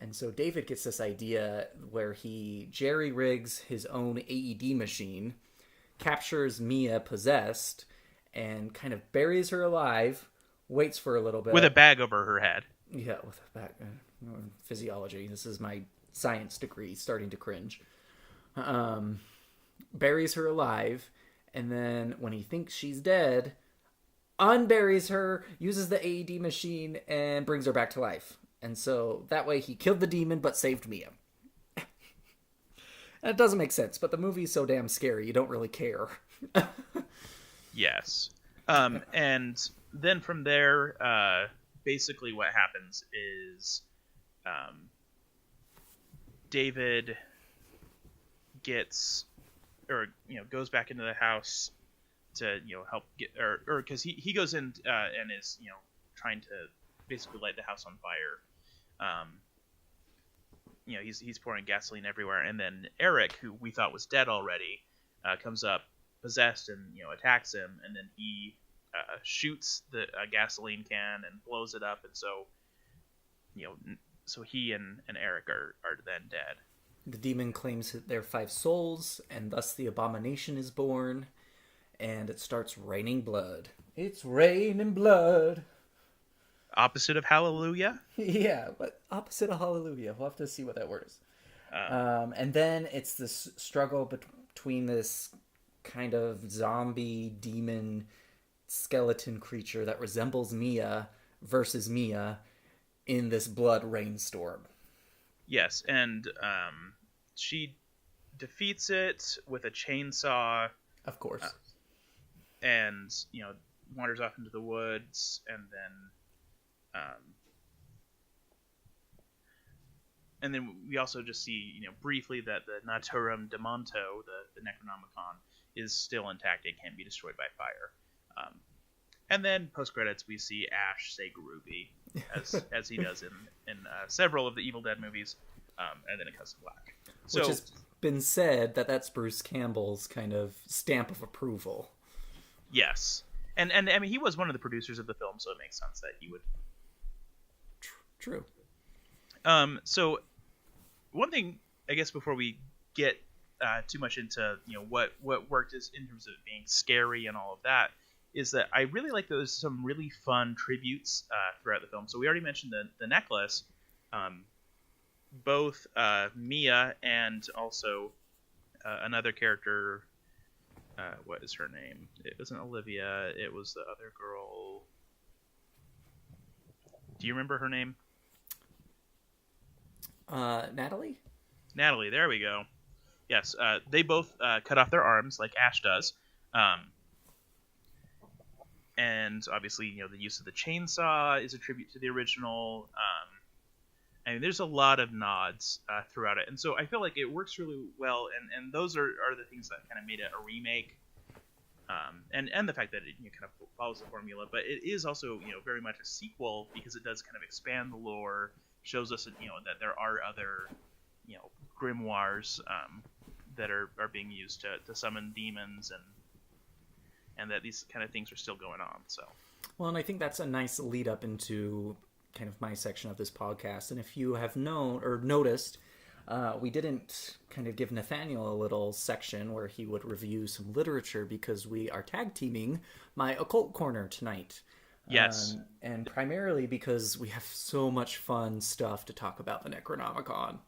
And so David gets this idea where he jerry-rigs his own AED machine, captures Mia possessed, and kind of buries her alive, waits for a little bit. With a bag over her head. Yeah, with a bag. Physiology. This is my science degree, starting to cringe. Buries her alive, and then when he thinks she's dead, unburies her, uses the AED machine, and brings her back to life. And so that way he killed the demon but saved Mia. And it doesn't make sense, but the movie's so damn scary, you don't really care. Yes. And then from there, basically what happens is David goes back into the house to help get or because he goes in and is trying to basically light the house on fire. He's pouring gasoline everywhere, and then Eric, who we thought was dead already, comes up possessed and attacks him, and then he shoots the gasoline can and blows it up, and so so he and Eric are then dead. The demon claims their 5 souls, and thus the abomination is born, and it starts raining blood. It's raining blood. Opposite of hallelujah? Yeah, but opposite of hallelujah. We'll have to see what that word is. And then it's this struggle between this kind of zombie demon skeleton creature that resembles Mia versus Mia in this blood rainstorm. Yes, and she defeats it with a chainsaw. Of course. And, wanders off into the woods, and then we also just see, briefly that the Naturam Demonto, the Necronomicon, is still intact. It can't be destroyed by fire. And then post-credits, we see Ash say Groovy, as he does in several of the Evil Dead movies, and then it cuts to black. Which has been said that's Bruce Campbell's kind of stamp of approval. Yes. And I mean, he was one of the producers of the film, so it makes sense that he would... True. So one thing, I guess, before we get too much into what worked is in terms of it being scary and all of that, is that I really like there's some really fun tributes throughout the film. So we already mentioned the necklace. Both Mia and also another character. What is her name? It wasn't Olivia. It was the other girl. Do you remember her name? Natalie? Natalie, there we go. Yes, they both cut off their arms like Ash does. And obviously, the use of the chainsaw is a tribute to the original. I mean, there's a lot of nods throughout it. And so I feel like it works really well. And those are the things that kind of made it a remake. And the fact that it kind of follows the formula. But it is also, very much a sequel because it does kind of expand the lore, shows us, that there are other, grimoires that are being used to summon demons and that these kind of things are still going on. So, well, and I think that's a nice lead up into kind of my section of this podcast. And if you have known or noticed, we didn't kind of give Nathaniel a little section where he would review some literature because we are tag teaming my occult corner tonight. Yes. And primarily because we have so much fun stuff to talk about the Necronomicon.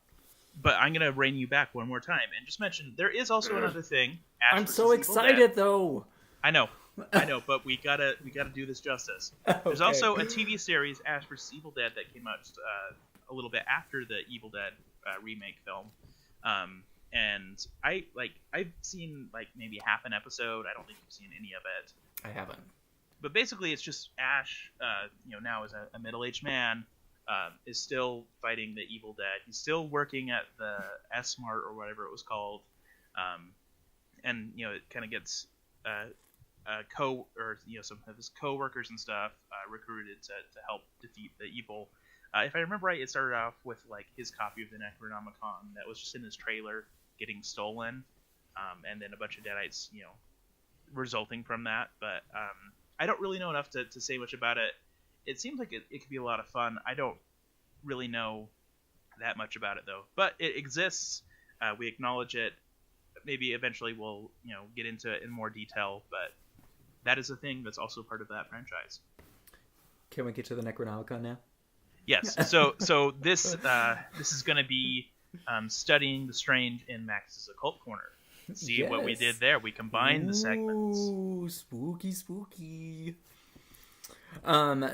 But I'm going to rein you back one more time and just mention there is also another thing. Ash I'm so excited, though. I know, but we gotta do this justice. Okay. There's also a TV series, Ash vs. Evil Dead, that came out just a a little bit after the Evil Dead remake film. And I've seen like maybe half an episode. I don't think you've seen any of it. I haven't. But basically, it's just Ash, now as a middle-aged man, is still fighting the Evil Dead. He's still working at the S-Mart or whatever it was called, and it kind of gets some of his co-workers and stuff recruited to help defeat the evil. If I remember right, it started off with like his copy of the Necronomicon that was just in his trailer getting stolen, and then a bunch of Deadites, resulting from that. But I don't really know enough to say much about it. It seems like it could be a lot of fun. I don't really know that much about it though. But it exists. We acknowledge it. Maybe eventually we'll get into it in more detail. But that is a thing that's also part of that franchise. Can we get to the Necronomicon now? Yes. So this is going to be studying the strange in Max's Occult Corner. See what we did there? We combined the segments. Ooh, spooky.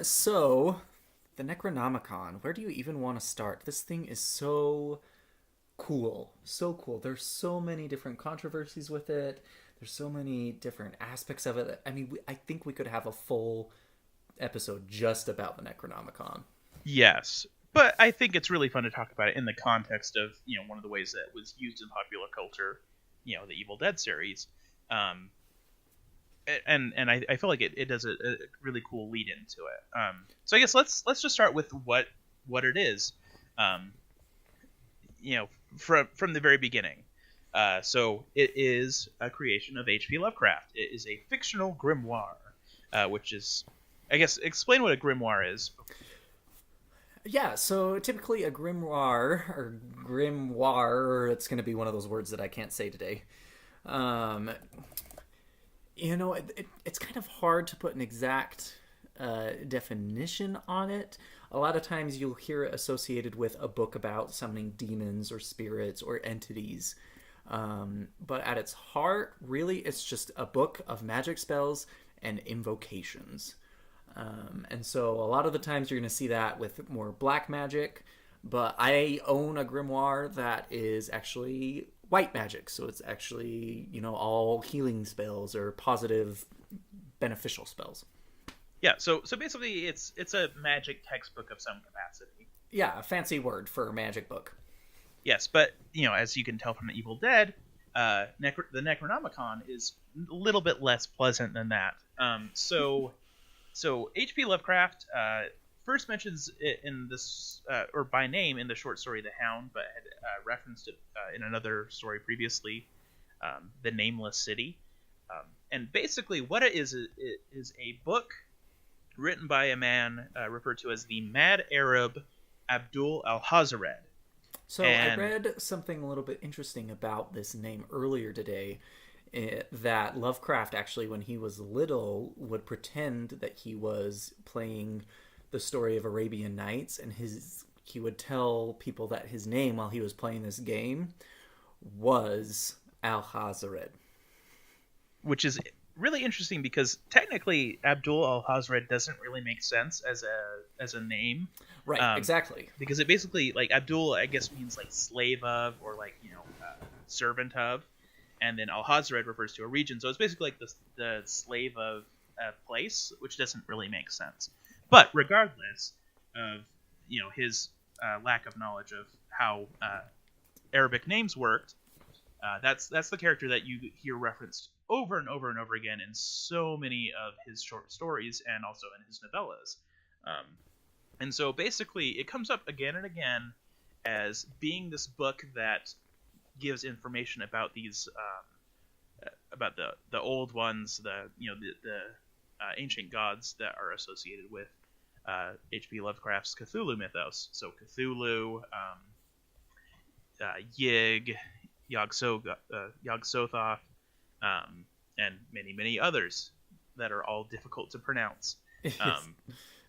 So the Necronomicon. Where do you even want to start? This thing is so cool. There's so many different controversies with it. There's so many different aspects of it. I mean, I think we could have a full episode just about the Necronomicon. Yes, but I think it's really fun to talk about it in the context of one of the ways that it was used in popular culture, the Evil Dead series, and I feel like it does a really cool lead into it. So I guess let's just start with what it is, from the very beginning. So it is a creation of H.P. Lovecraft. It is a fictional grimoire, which is, I guess, explain what a grimoire is. Yeah, so typically a grimoire, it's going to be one of those words that I can't say today. It's kind of hard to put an exact definition on it. A lot of times you'll hear it associated with a book about summoning demons or spirits or entities. But at its heart, really, it's just a book of magic spells and invocations. And so a lot of the times you're going to see that with more black magic, but I own a grimoire that is actually white magic. So it's actually, all healing spells or positive beneficial spells. Yeah. So basically it's a magic textbook of some capacity. Yeah. A fancy word for a magic book. Yes. But, as you can tell from the Evil Dead, the Necronomicon is a little bit less pleasant than that. So H.P. Lovecraft first mentions it in this, or by name in the short story The Hound, but had referenced it in another story previously, The Nameless City. And basically what it is a book written by a man referred to as the Mad Arab Abdul Alhazred. So I read something a little bit interesting about this name earlier today. That Lovecraft actually, when he was little, would pretend that he was playing the story of Arabian Nights, and he would tell people that his name while he was playing this game was Alhazred. Which is really interesting because technically Abdul Alhazred doesn't really make sense as a name. Right, exactly. Because it basically, like, Abdul, I guess, means like slave of, or like, servant of. And then Alhazred refers to a region, so it's basically like the slave of a place, which doesn't really make sense. But regardless of his lack of knowledge of how Arabic names worked, that's the character that you hear referenced over and over and over again in so many of his short stories and also in his novellas. And so basically, it comes up again and again as being this book that gives information about these about the old ones, the ancient gods that are associated with H.P. Lovecraft's Cthulhu mythos. So Cthulhu, Yig, Yog-Sothoth, and many others that are all difficult to pronounce.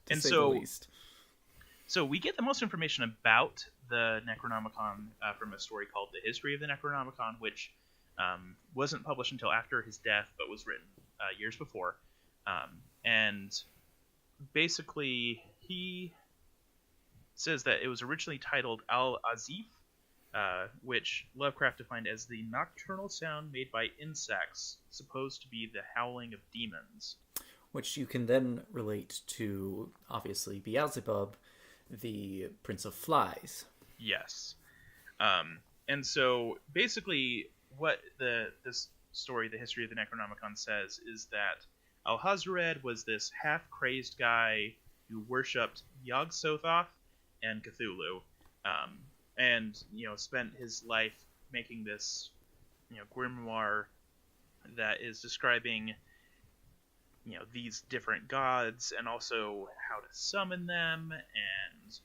And so we get the most information about the Necronomicon from a story called The History of the Necronomicon, which wasn't published until after his death, but was written years before. And basically, says that it was originally titled Al-Azif, which Lovecraft defined as the nocturnal sound made by insects, supposed to be the howling of demons. Which you can then relate to, obviously, Beelzebub, the Prince of Flies. Yes. And so basically what this story, the history of the Necronomicon, says is that Alhazred was this half-crazed guy who worshipped Yog-Sothoth and Cthulhu, and spent his life making this grimoire that is describing these different gods and also how to summon them, and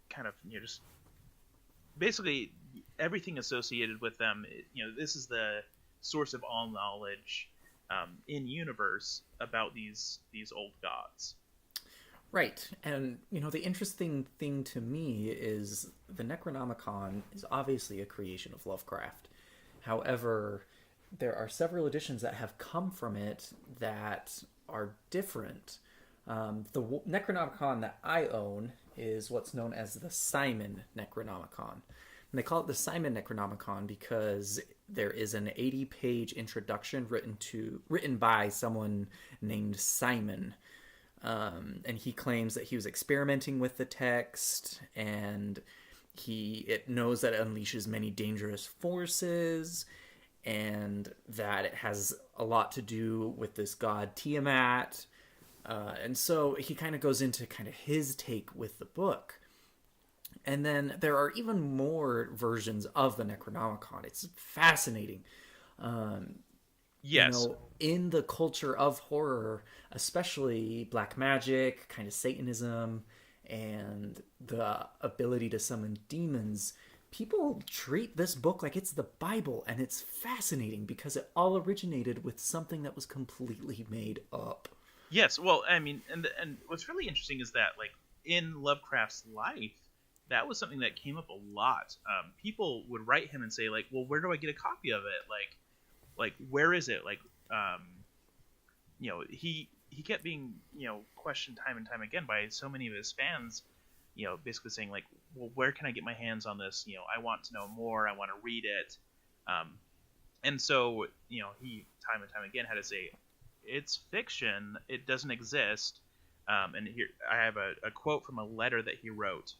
kind of just basically everything associated with them. This is the source of all knowledge in universe about these old gods. Right, and the interesting thing to me is the Necronomicon is obviously a creation of Lovecraft. However, there are several editions that have come from it that are different. The Necronomicon that I own is what's known as the Simon Necronomicon. And they call it the Simon Necronomicon because there is an 80-page introduction written by someone named Simon. And he claims that he was experimenting with the text, and it knows that it unleashes many dangerous forces, and that it has a lot to do with this god Tiamat. And so he kind of goes into kind of his take with the book. And then there are even more versions of the Necronomicon. It's fascinating. Yes. In the culture of horror, especially black magic, kind of Satanism, and the ability to summon demons, people treat this book like it's the Bible, and it's fascinating because it all originated with something that was completely made up. Yes, well, I mean, and what's really interesting is that, like, in Lovecraft's life, that was something that came up a lot. People would write him and say, like, well, where do I get a copy of it? Like, where is it? Like, he kept being, questioned time and time again by so many of his fans, basically saying, like, well, where can I get my hands on this? I want to know more. I want to read it. And so, he time and time again had to say, it's fiction. It doesn't exist. And here I have a quote from a letter that he wrote.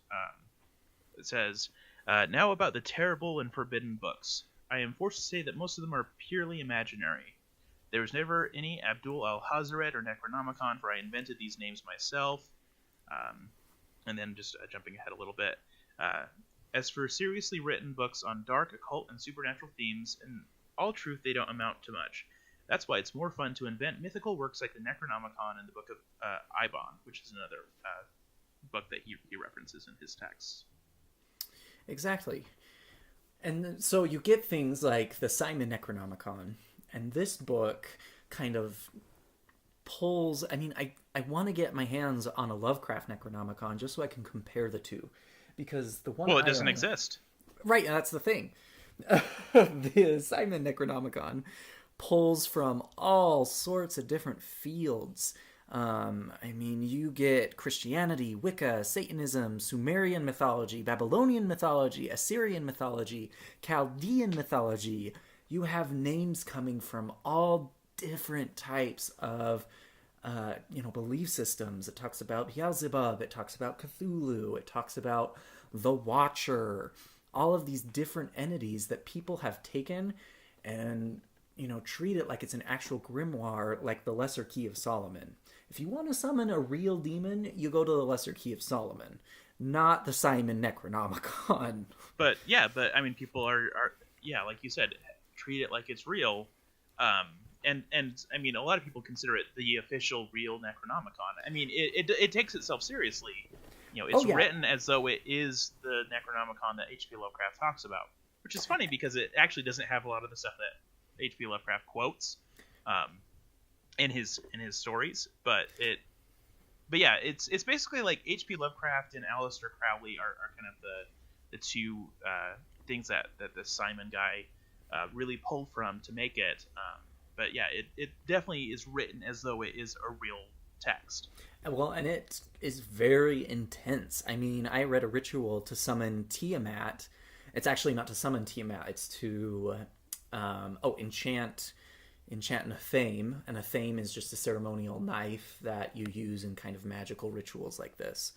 It says, now about the terrible and forbidden books. I am forced to say that most of them are purely imaginary. There was never any Abdul al-Hazred or Necronomicon, for I invented these names myself. And then just jumping ahead a little bit. As for seriously written books on dark, occult, and supernatural themes, in all truth they don't amount to much. That's why it's more fun to invent mythical works like the Necronomicon and the Book of Ibon, which is another book that he references in his texts. Exactly. And so you get things like the Simon Necronomicon, and this book kind of pulls... I mean, I want to get my hands on a Lovecraft Necronomicon just so I can compare the two. Because the one... Well, it doesn't exist. Right, and that's the thing. The Simon Necronomicon pulls from all sorts of different fields. I mean, you get Christianity, Wicca, Satanism, Sumerian mythology, Babylonian mythology, Assyrian mythology, Chaldean mythology. You have names coming from all different types of, belief systems. It talks about Beelzebub, it talks about Cthulhu, it talks about the Watcher, all of these different entities that people have taken and treat it like it's an actual grimoire, like the Lesser Key of Solomon. If you want to summon a real demon, you go to the Lesser Key of Solomon, not the Simon Necronomicon. But I mean, people are like you said, treat it like it's real. And I mean, a lot of people consider it the official real Necronomicon. I mean, it takes itself seriously. It's written as though it is the Necronomicon that H.P. Lovecraft talks about, which is funny because it actually doesn't have a lot of the stuff that H.P. Lovecraft quotes in his stories, but it's basically like H.P. Lovecraft and Aleister Crowley are kind of the two things that the Simon guy really pulled from to make it. But yeah, it definitely is written as though it is a real text. Well, and it is very intense. I mean, I read a ritual to summon Tiamat. It's actually not to summon Tiamat. It's to enchant Nathame. And Nathame is just a ceremonial knife that you use in kind of magical rituals like this.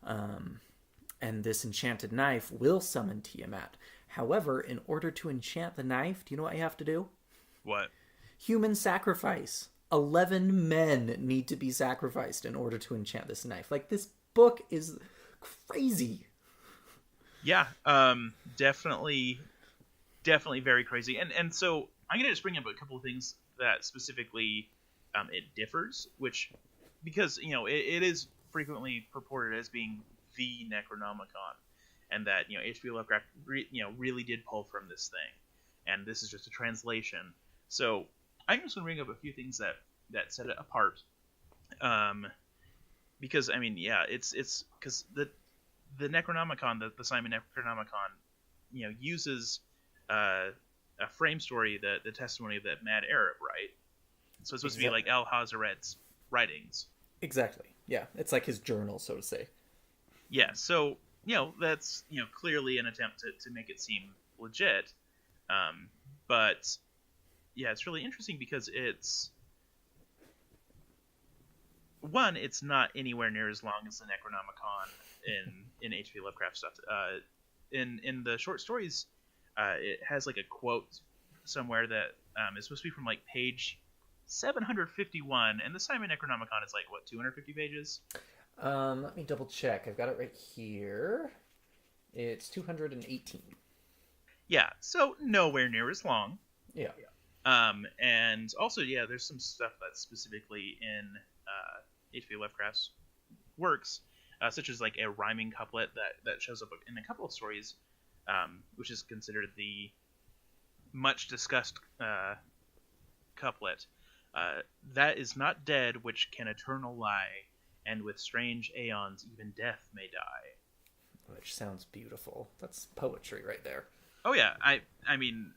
And this enchanted knife will summon Tiamat. However, in order to enchant the knife, do you know what you have to do? What? Human sacrifice. 11 men need to be sacrificed in order to enchant this knife. Like, this book is crazy. Yeah, definitely very crazy. And so I'm gonna just bring up a couple of things that specifically it differs, because it is frequently purported as being the Necronomicon, and that H.P. Lovecraft really did pull from this thing, and this is just a translation. So I'm just going to bring up a few things that set it apart, because it's because the Necronomicon, the Simon Necronomicon, uses a frame story, the testimony of that mad Arab, right? So it's supposed to be like Al-Hazaret's writings. Exactly. Yeah, it's like his journal, so to say. Yeah. So that's clearly an attempt to make it seem legit, but. Yeah, it's really interesting because it's not anywhere near as long as the Necronomicon in H.P. Lovecraft stuff. In the short stories, it has like a quote somewhere that is supposed to be from like page 751, and the Simon Necronomicon is like 250 pages. Let me double check. I've got it right here. It's 218. Yeah, so nowhere near as long. Yeah. And also, there's some stuff that's specifically in H.P. Lovecraft's works, such as like a rhyming couplet that shows up in a couple of stories, which is considered the much discussed couplet. That is not dead which can eternal lie, and with strange aeons even death may die. Which sounds beautiful. That's poetry right there. Oh yeah, I mean.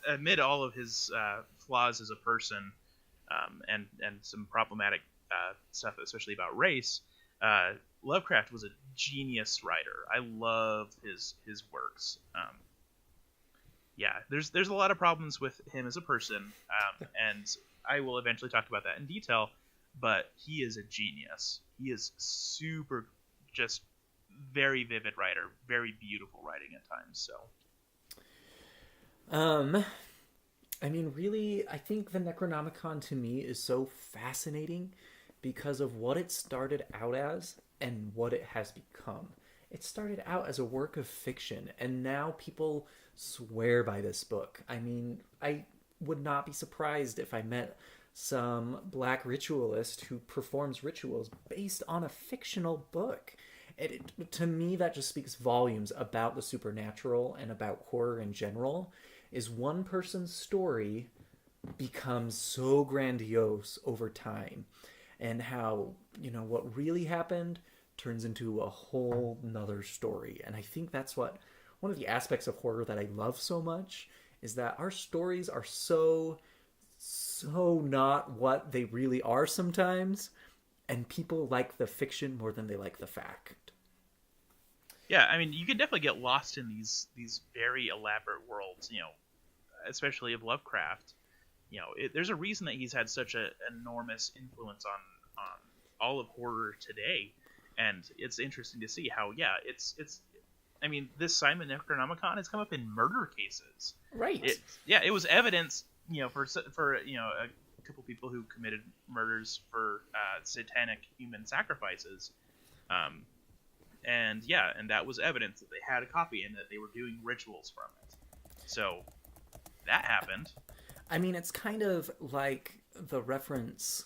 Amid all of his flaws as a person, and some problematic stuff, especially about race, Lovecraft was a genius writer. I loved his works. There's a lot of problems with him as a person, and I will eventually talk about that in detail. But he is a genius. He is super, just very vivid writer, very beautiful writing at times. So. I mean, really, I think the Necronomicon to me is so fascinating because of what it started out as and what it has become. It started out as a work of fiction, and now people swear by this book. I mean, I would not be surprised if I met some black ritualist who performs rituals based on a fictional book. To me, that just speaks volumes about the supernatural and about horror in general. Is one person's story becomes so grandiose over time, and how what really happened turns into a whole nother story. And I think that's what one of the aspects of horror that I love so much is that our stories are so not what they really are sometimes, and people like the fiction more than they like the fact. Yeah, I mean, you can definitely get lost in these very elaborate worlds, especially of Lovecraft. There's a reason that he's had such an enormous influence on all of horror today, and it's interesting to see how, it's. I mean, this Simon Necronomicon has come up in murder cases. Right. It was evidence, for a couple people who committed murders for satanic human sacrifices. And that was evidence that they had a copy and that they were doing rituals from it. So that happened. I mean, it's kind of like the reference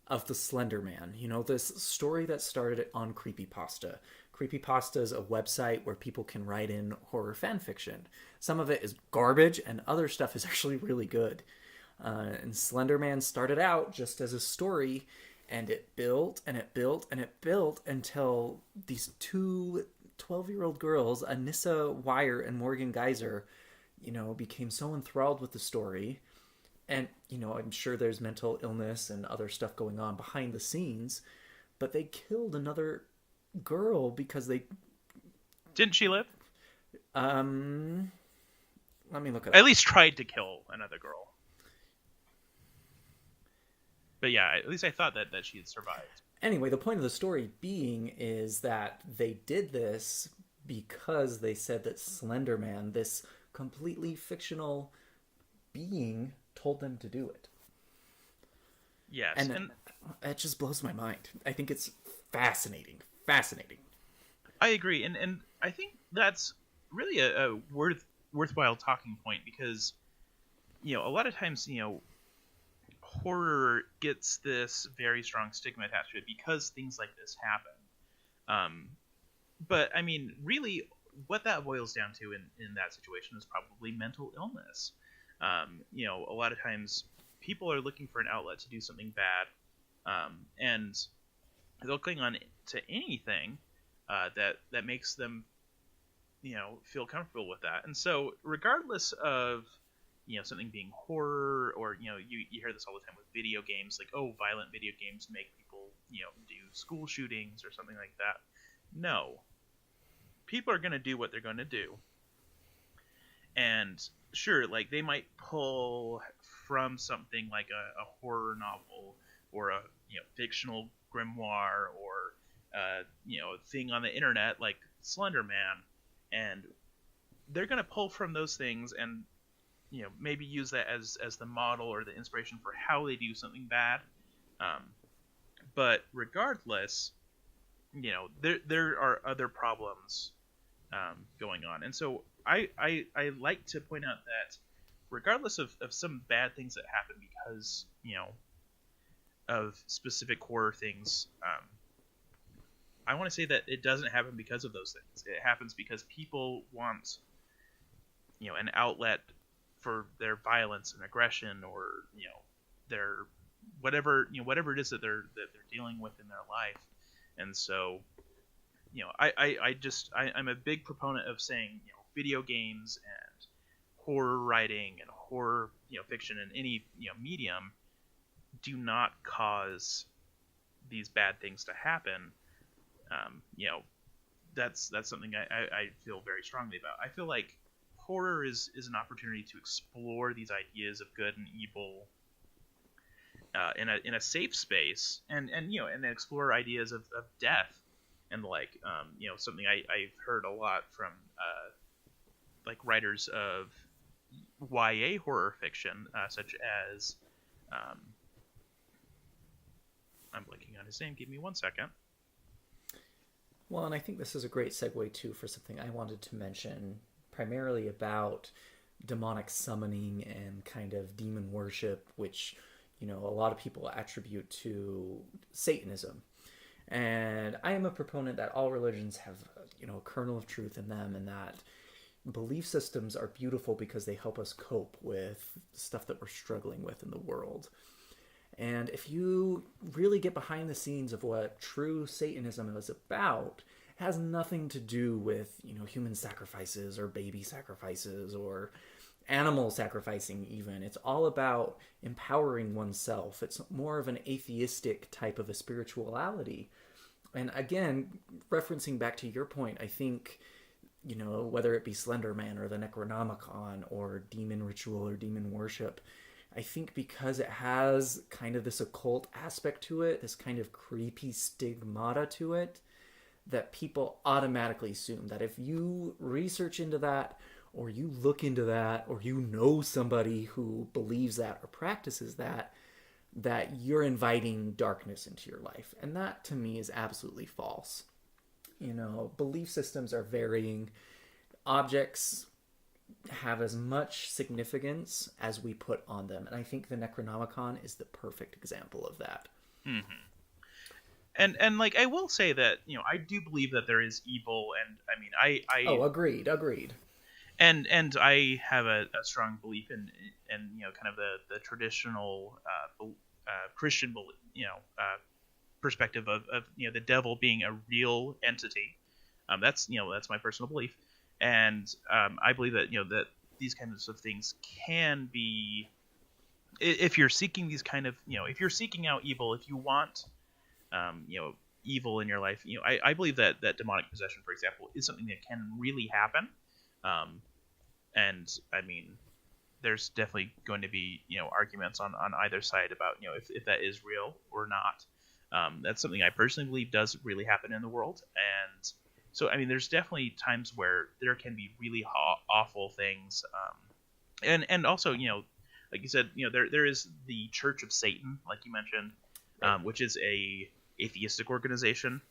of the Slender Man. This story that started on Creepypasta. Creepypasta is a website where people can write in horror fan fiction. Some of it is garbage, and other stuff is actually really good. And Slender Man started out just as a story, and it built and it built and it built until these two 12-year-old girls, Anissa Wire and Morgan Geyser, became so enthralled with the story And, I'm sure there's mental illness and other stuff going on behind the scenes, but they killed another girl because they. Didn't she live? Let me look at At least tried to kill another girl. But yeah, at least I thought that she had survived. Anyway, the point of the story being is that they did this because they said that Slender Man, this completely fictional being, told them to do it. Yes. And it just blows my mind. I think it's fascinating. Fascinating. I agree. And I think that's really a worthwhile talking point because, a lot of times, horror gets this very strong stigma attached to it because things like this happen. But I mean, really, what that boils down to in that situation is probably mental illness. A lot of times people are looking for an outlet to do something bad, and they'll cling on to anything that makes them, feel comfortable with that. And so, regardless of something being horror, or you hear this all the time with video games, like, oh, violent video games make people do school shootings or something like that. No, people are going to do what they're going to do, and sure, like they might pull from something like a horror novel or a fictional grimoire or a thing on the internet like Slender Man, and they're going to pull from those things and maybe use that as the model or the inspiration for how they do something bad. But regardless, there are other problems going on. And so I like to point out that regardless of some bad things that happen because, of specific horror things, I want to say that it doesn't happen because of those things. It happens because people want, an outlet for their violence and aggression, or their whatever it is that they're dealing with in their life. And so I'm a big proponent of saying video games and horror writing and horror fiction in any medium do not cause these bad things to happen. That's something I feel very strongly about. I feel like horror is an opportunity to explore these ideas of good and evil in a safe space, and explore ideas of death and something I've heard a lot from like writers of YA horror fiction, such as I'm blanking on his name. Give me 1 second. Well, and I think this is a great segue too for something I wanted to mention, primarily about demonic summoning and kind of demon worship, which a lot of people attribute to Satanism. And I am a proponent that all religions have a kernel of truth in them, and that belief systems are beautiful because they help us cope with stuff that we're struggling with in the world. And if you really get behind the scenes of what true Satanism is about, it has nothing to do with, human sacrifices or baby sacrifices or animal sacrificing even. It's all about empowering oneself. It's more of an atheistic type of a spirituality. And again, referencing back to your point, I think, whether it be Slender Man or the Necronomicon or demon ritual or demon worship, I think because it has kind of this occult aspect to it, this kind of creepy stigmata to it, that people automatically assume that if you research into that, or you look into that, or somebody who believes that or practices that you're inviting darkness into your life. And that to me is absolutely false. Belief systems are varying. Objects have as much significance as we put on them. And I think the Necronomicon is the perfect example of that. Mm-hmm. And like, I will say that, I do believe that there is evil, and I mean, I agreed. And I have a strong belief in kind of the traditional Christian perspective of the devil being a real entity. That's my personal belief, and I believe that that these kinds of things can be if you're seeking these kind of, if you're seeking out evil, if you want, evil in your life, I believe that demonic possession, for example, is something that can really happen. And I mean, there's definitely going to be, arguments on either side about, if that is real or not. That's something I personally believe does really happen in the world. And so, I mean, there's definitely times where there can be really awful things. And also, like you said, there is the Church of Satan, like you mentioned, Right. which is a atheistic organization.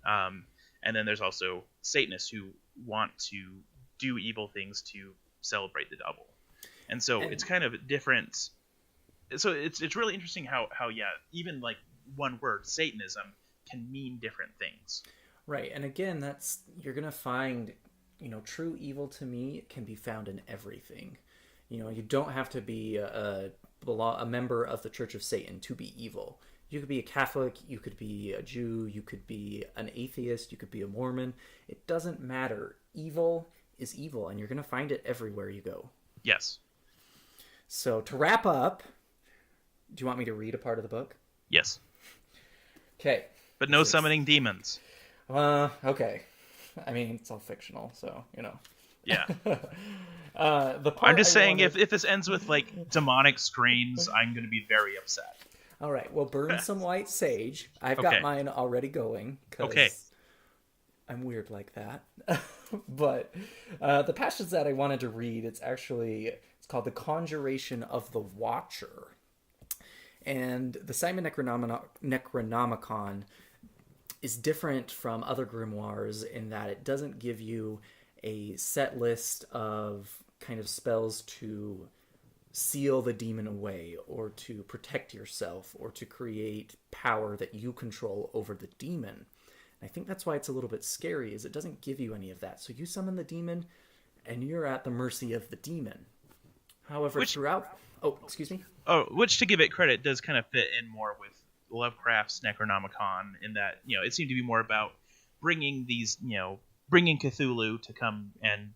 And then there's also Satanists who want to do evil things to celebrate the devil. And so it's kind of different. So it's really interesting how even like one word, Satanism, can mean different things. Right. And again, you're going to find, true evil to me can be found in everything. You don't have to be a member of the Church of Satan to be evil. You could be a Catholic, you could be a Jew, you could be an atheist, you could be a Mormon. It doesn't matter. Evil is evil, and you're going to find it everywhere you go. Yes. So to wrap up, do you want me to read a part of the book? Yes. Okay. But no summoning demons. Okay. I mean, it's all fictional, so, Yeah. The part I'm just saying, if this ends with like demonic screams, I'm going to be very upset. All right, well, burn some white sage. I've got mine already going. Okay. I'm weird like that. But the passage that I wanted to read, it's called The Conjuration of the Watcher. And the Simon Necronomicon is different from other grimoires in that it doesn't give you a set list of kind of spells to seal the demon away or to protect yourself or to create power that you control over the demon. And I think that's why it's a little bit scary, is it doesn't give you any of that. So you summon the demon and you're at the mercy of the demon. However, throughout... Oh, excuse me? Oh, which, to give it credit, does kind of fit in more with Lovecraft's Necronomicon in that, it seemed to be more about bringing Cthulhu to come and,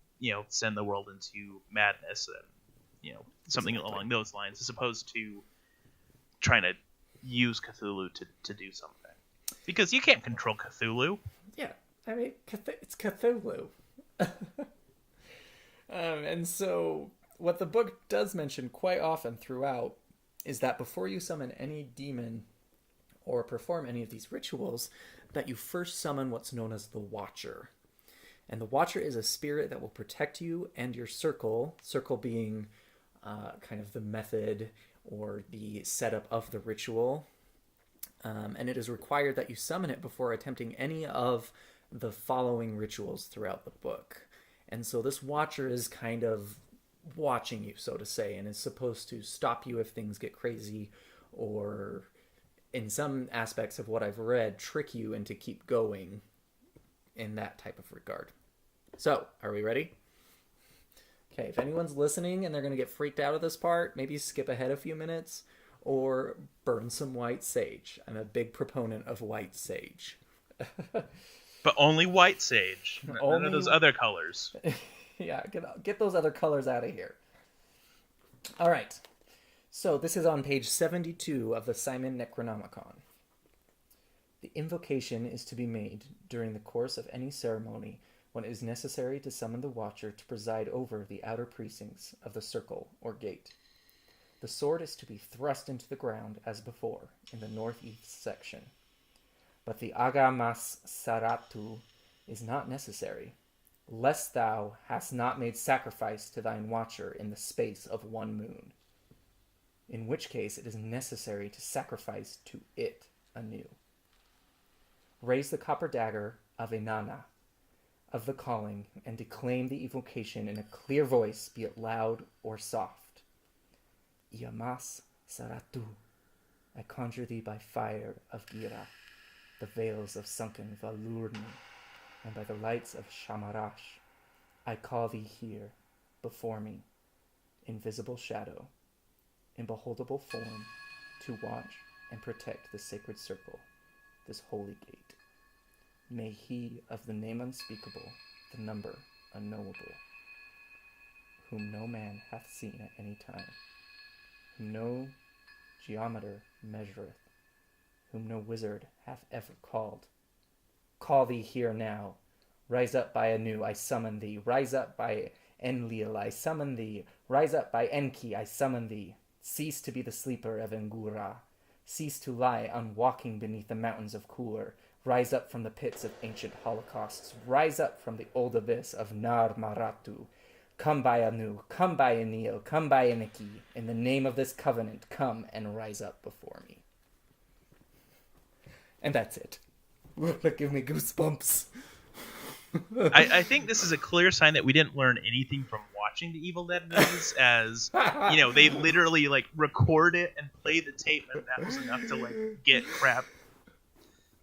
send the world into madness and, something along those lines, as opposed to trying to use Cthulhu to do something. Because you can't control Cthulhu. Yeah, I mean, it's Cthulhu. And so what the book does mention quite often throughout is that before you summon any demon or perform any of these rituals, that you first summon what's known as the Watcher. And the Watcher is a spirit that will protect you and your circle being kind of the method or the setup of the ritual. And it is required that you summon it before attempting any of the following rituals throughout the book. And so this Watcher is kind of watching you, so to say, and is supposed to stop you if things get crazy, or in some aspects of what I've read, trick you into keep going in that type of regard. So, are we ready? Okay, if anyone's listening and they're going to get freaked out of this part, maybe skip ahead a few minutes or burn some white sage. I'm a big proponent of white sage. But only white sage. None of those other colors. Yeah, get those other colors out of here. All right. So this is on page 72 of the Simon Necronomicon. The invocation is to be made during the course of any ceremony when it is necessary to summon the Watcher to preside over the outer precincts of the circle or gate. The sword is to be thrust into the ground as before in the northeast section. But the agamas saratu is not necessary, lest thou hast not made sacrifice to thine Watcher in the space of 1 moon, in which case it is necessary to sacrifice to it anew. Raise the copper dagger of Inanna, of the calling, and declaim the evocation in a clear voice, be it loud or soft. Iamas saratu, I conjure thee by fire of Gira, the veils of sunken Valurni, and by the lights of Shamarash, I call thee here, before me, invisible shadow, in beholdable form, to watch and protect the sacred circle, this holy gate. May he of the name unspeakable, the number unknowable, whom no man hath seen at any time, whom no geometer measureth, whom no wizard hath ever called. Call thee here now. Rise up by Anu, I summon thee. Rise up by Enlil, I summon thee. Rise up by Enki, I summon thee. Cease to be the sleeper of Engura. Cease to lie unwalking beneath the mountains of Kur. Rise up from the pits of ancient holocausts. Rise up from the old abyss of Nar Maratu. Come by Anu, come by Enlil, come by Enki. In the name of this covenant, come and rise up before me. And that's it. That gave me goosebumps. I think this is a clear sign that we didn't learn anything from watching the Evil Dead movies, as they literally like record it and play the tape, and that was enough to like get crap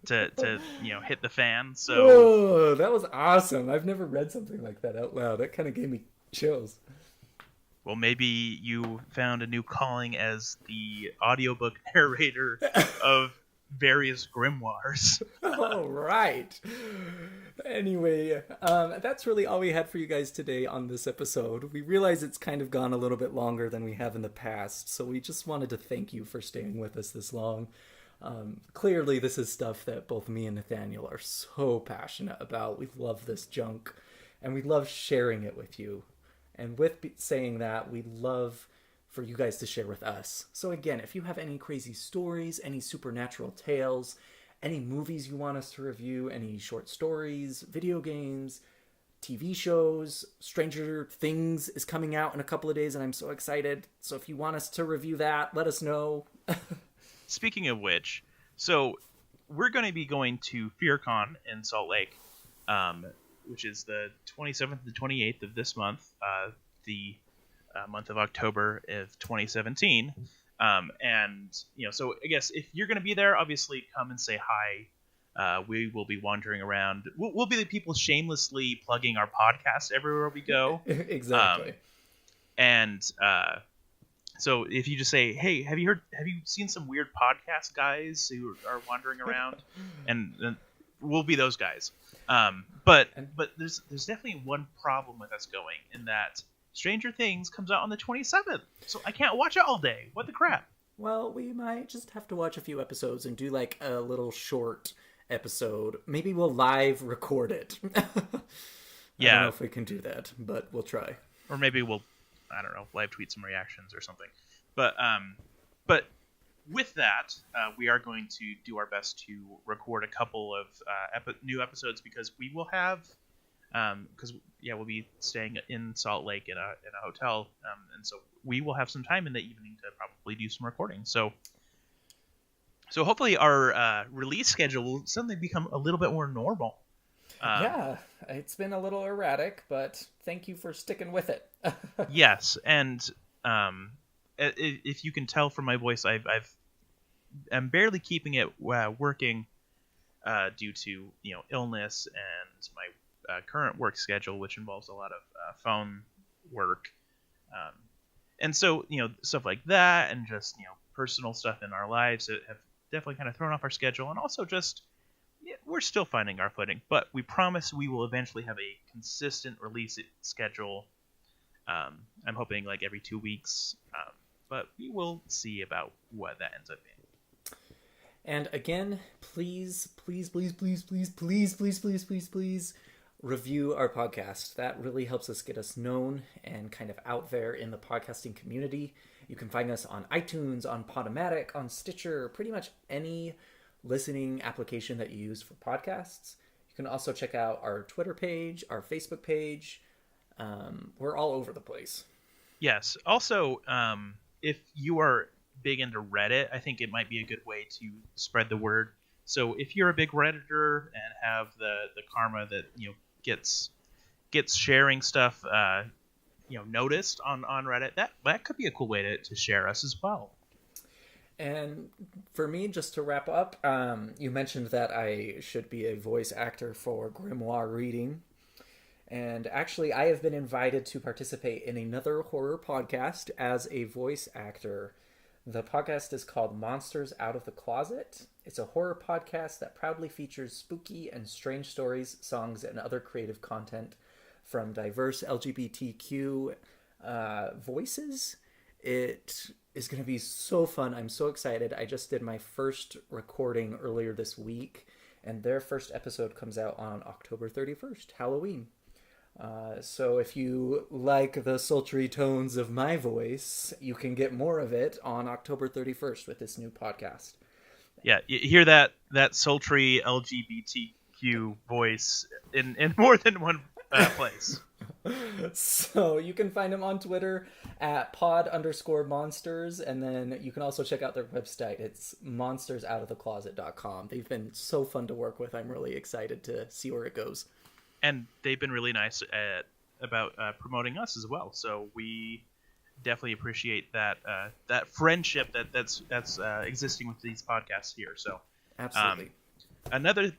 to hit the fan. So oh, that was awesome. I've never read something like that out loud. That kind of gave me chills. Well, maybe you found a new calling as the audiobook narrator of various grimoires. All right. Anyway, that's really all we had for you guys today on this episode. We realize it's kind of gone a little bit longer than we have in the past, so we just wanted to thank you for staying with us this long. Clearly, this is stuff that both me and Nathaniel are so passionate about. We love this junk, and we love sharing it with you. And with saying that, we love for you guys to share with us. So again, if you have any crazy stories, any supernatural tales, any movies you want us to review, any short stories, video games, TV shows, Stranger Things is coming out in a couple of days and I'm so excited. So if you want us to review that, let us know. Speaking of which, so we're going to be going to FearCon in Salt Lake, which is the 27th to 28th of this month, the month of October of 2017. So I guess if you're going to be there, obviously come and say hi. We will be wandering around. We'll be the people shamelessly plugging our podcast everywhere we go. Exactly. So if you just say, hey, have you seen some weird podcast guys who are wandering around? and we'll be those guys. But there's definitely one problem with us going, in that Stranger Things comes out on the 27th, so I can't watch it all day. What the crap? Well, we might just have to watch a few episodes and do like a little short episode. Maybe we'll live record it. I don't know if we can do that, but we'll try. Or maybe we'll, I don't know, live tweet some reactions or something. But with that, we are going to do our best to record a couple of new episodes, because we will have, we'll be staying in Salt Lake in a hotel, and so we will have some time in the evening to probably do some recording. So hopefully our release schedule will suddenly become a little bit more normal. Yeah, it's been a little erratic, but thank you for sticking with it. Yes, and if you can tell from my voice, I'm barely keeping it working due to illness and my current work schedule, which involves a lot of phone work, and so stuff like that, and just personal stuff in our lives that have definitely kind of thrown off our schedule, and also just we're still finding our footing. But we promise we will eventually have a consistent release schedule. I'm hoping like every 2 weeks, but we will see about what that ends up being. And again, please review our podcast. That really helps us get us known and kind of out there in the podcasting community. You can find us on iTunes, on Podomatic, on Stitcher, pretty much any listening application that you use for podcasts. You can also check out our Twitter page, our Facebook page. We're all over the place. Yes. Also, if you are big into Reddit, I think it might be a good way to spread the word. So if you're a big Redditor and have the karma that gets sharing stuff noticed on Reddit, that could be a cool way to share us as well. And for me, just to wrap up, you mentioned that I should be a voice actor for grimoire reading. And actually, I have been invited to participate in another horror podcast as a voice actor. The podcast is called Monsters Out of the Closet. It's a horror podcast that proudly features spooky and strange stories, songs, and other creative content from diverse LGBTQ voices. It is going to be so fun. I'm so excited. I just did my first recording earlier this week, and their first episode comes out on October 31st, Halloween. So if you like the sultry tones of my voice, you can get more of it on October 31st with this new podcast. Yeah, you hear that sultry LGBTQ voice in more than one place. So you can find them on Twitter at pod_monsters, and then you can also check out their website. It's monstersoutofthecloset.com. They've been so fun to work with. I'm really excited to see where it goes. And they've been really nice about promoting us as well. So we definitely appreciate that friendship that's existing with these podcasts here. So absolutely. Another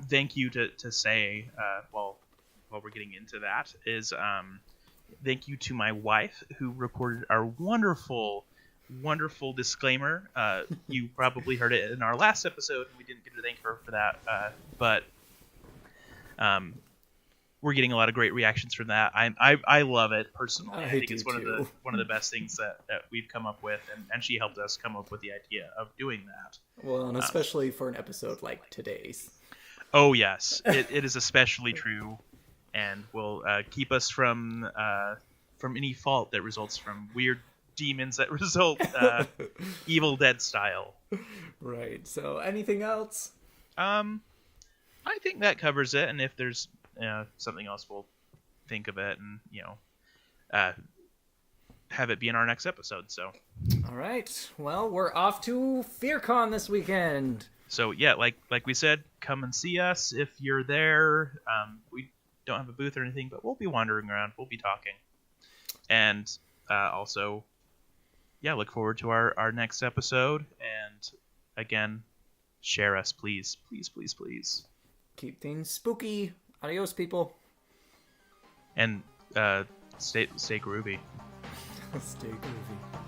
thank you to say while we're getting into that is thank you to my wife who recorded our wonderful disclaimer. You probably heard it in our last episode. We didn't get to thank her for that, but we're getting a lot of great reactions from that. I love it personally. I think it's one of the best things that we've come up with, and she helped us come up with the idea of doing that. Well, and especially for an episode like today's. Oh yes, it is especially true, and will keep us from any fault that results from weird demons that result Evil Dead style. Right. So, anything else? I think that covers it, and if there's something else, we'll think of it and have it be in our next episode. So, all right. Well, we're off to FearCon this weekend. So yeah, like we said, come and see us if you're there. We don't have a booth or anything, but we'll be wandering around. We'll be talking, and also, yeah, look forward to our next episode. And again, share us, please. Keep things spooky. Adios, people. And stay groovy. Stay groovy.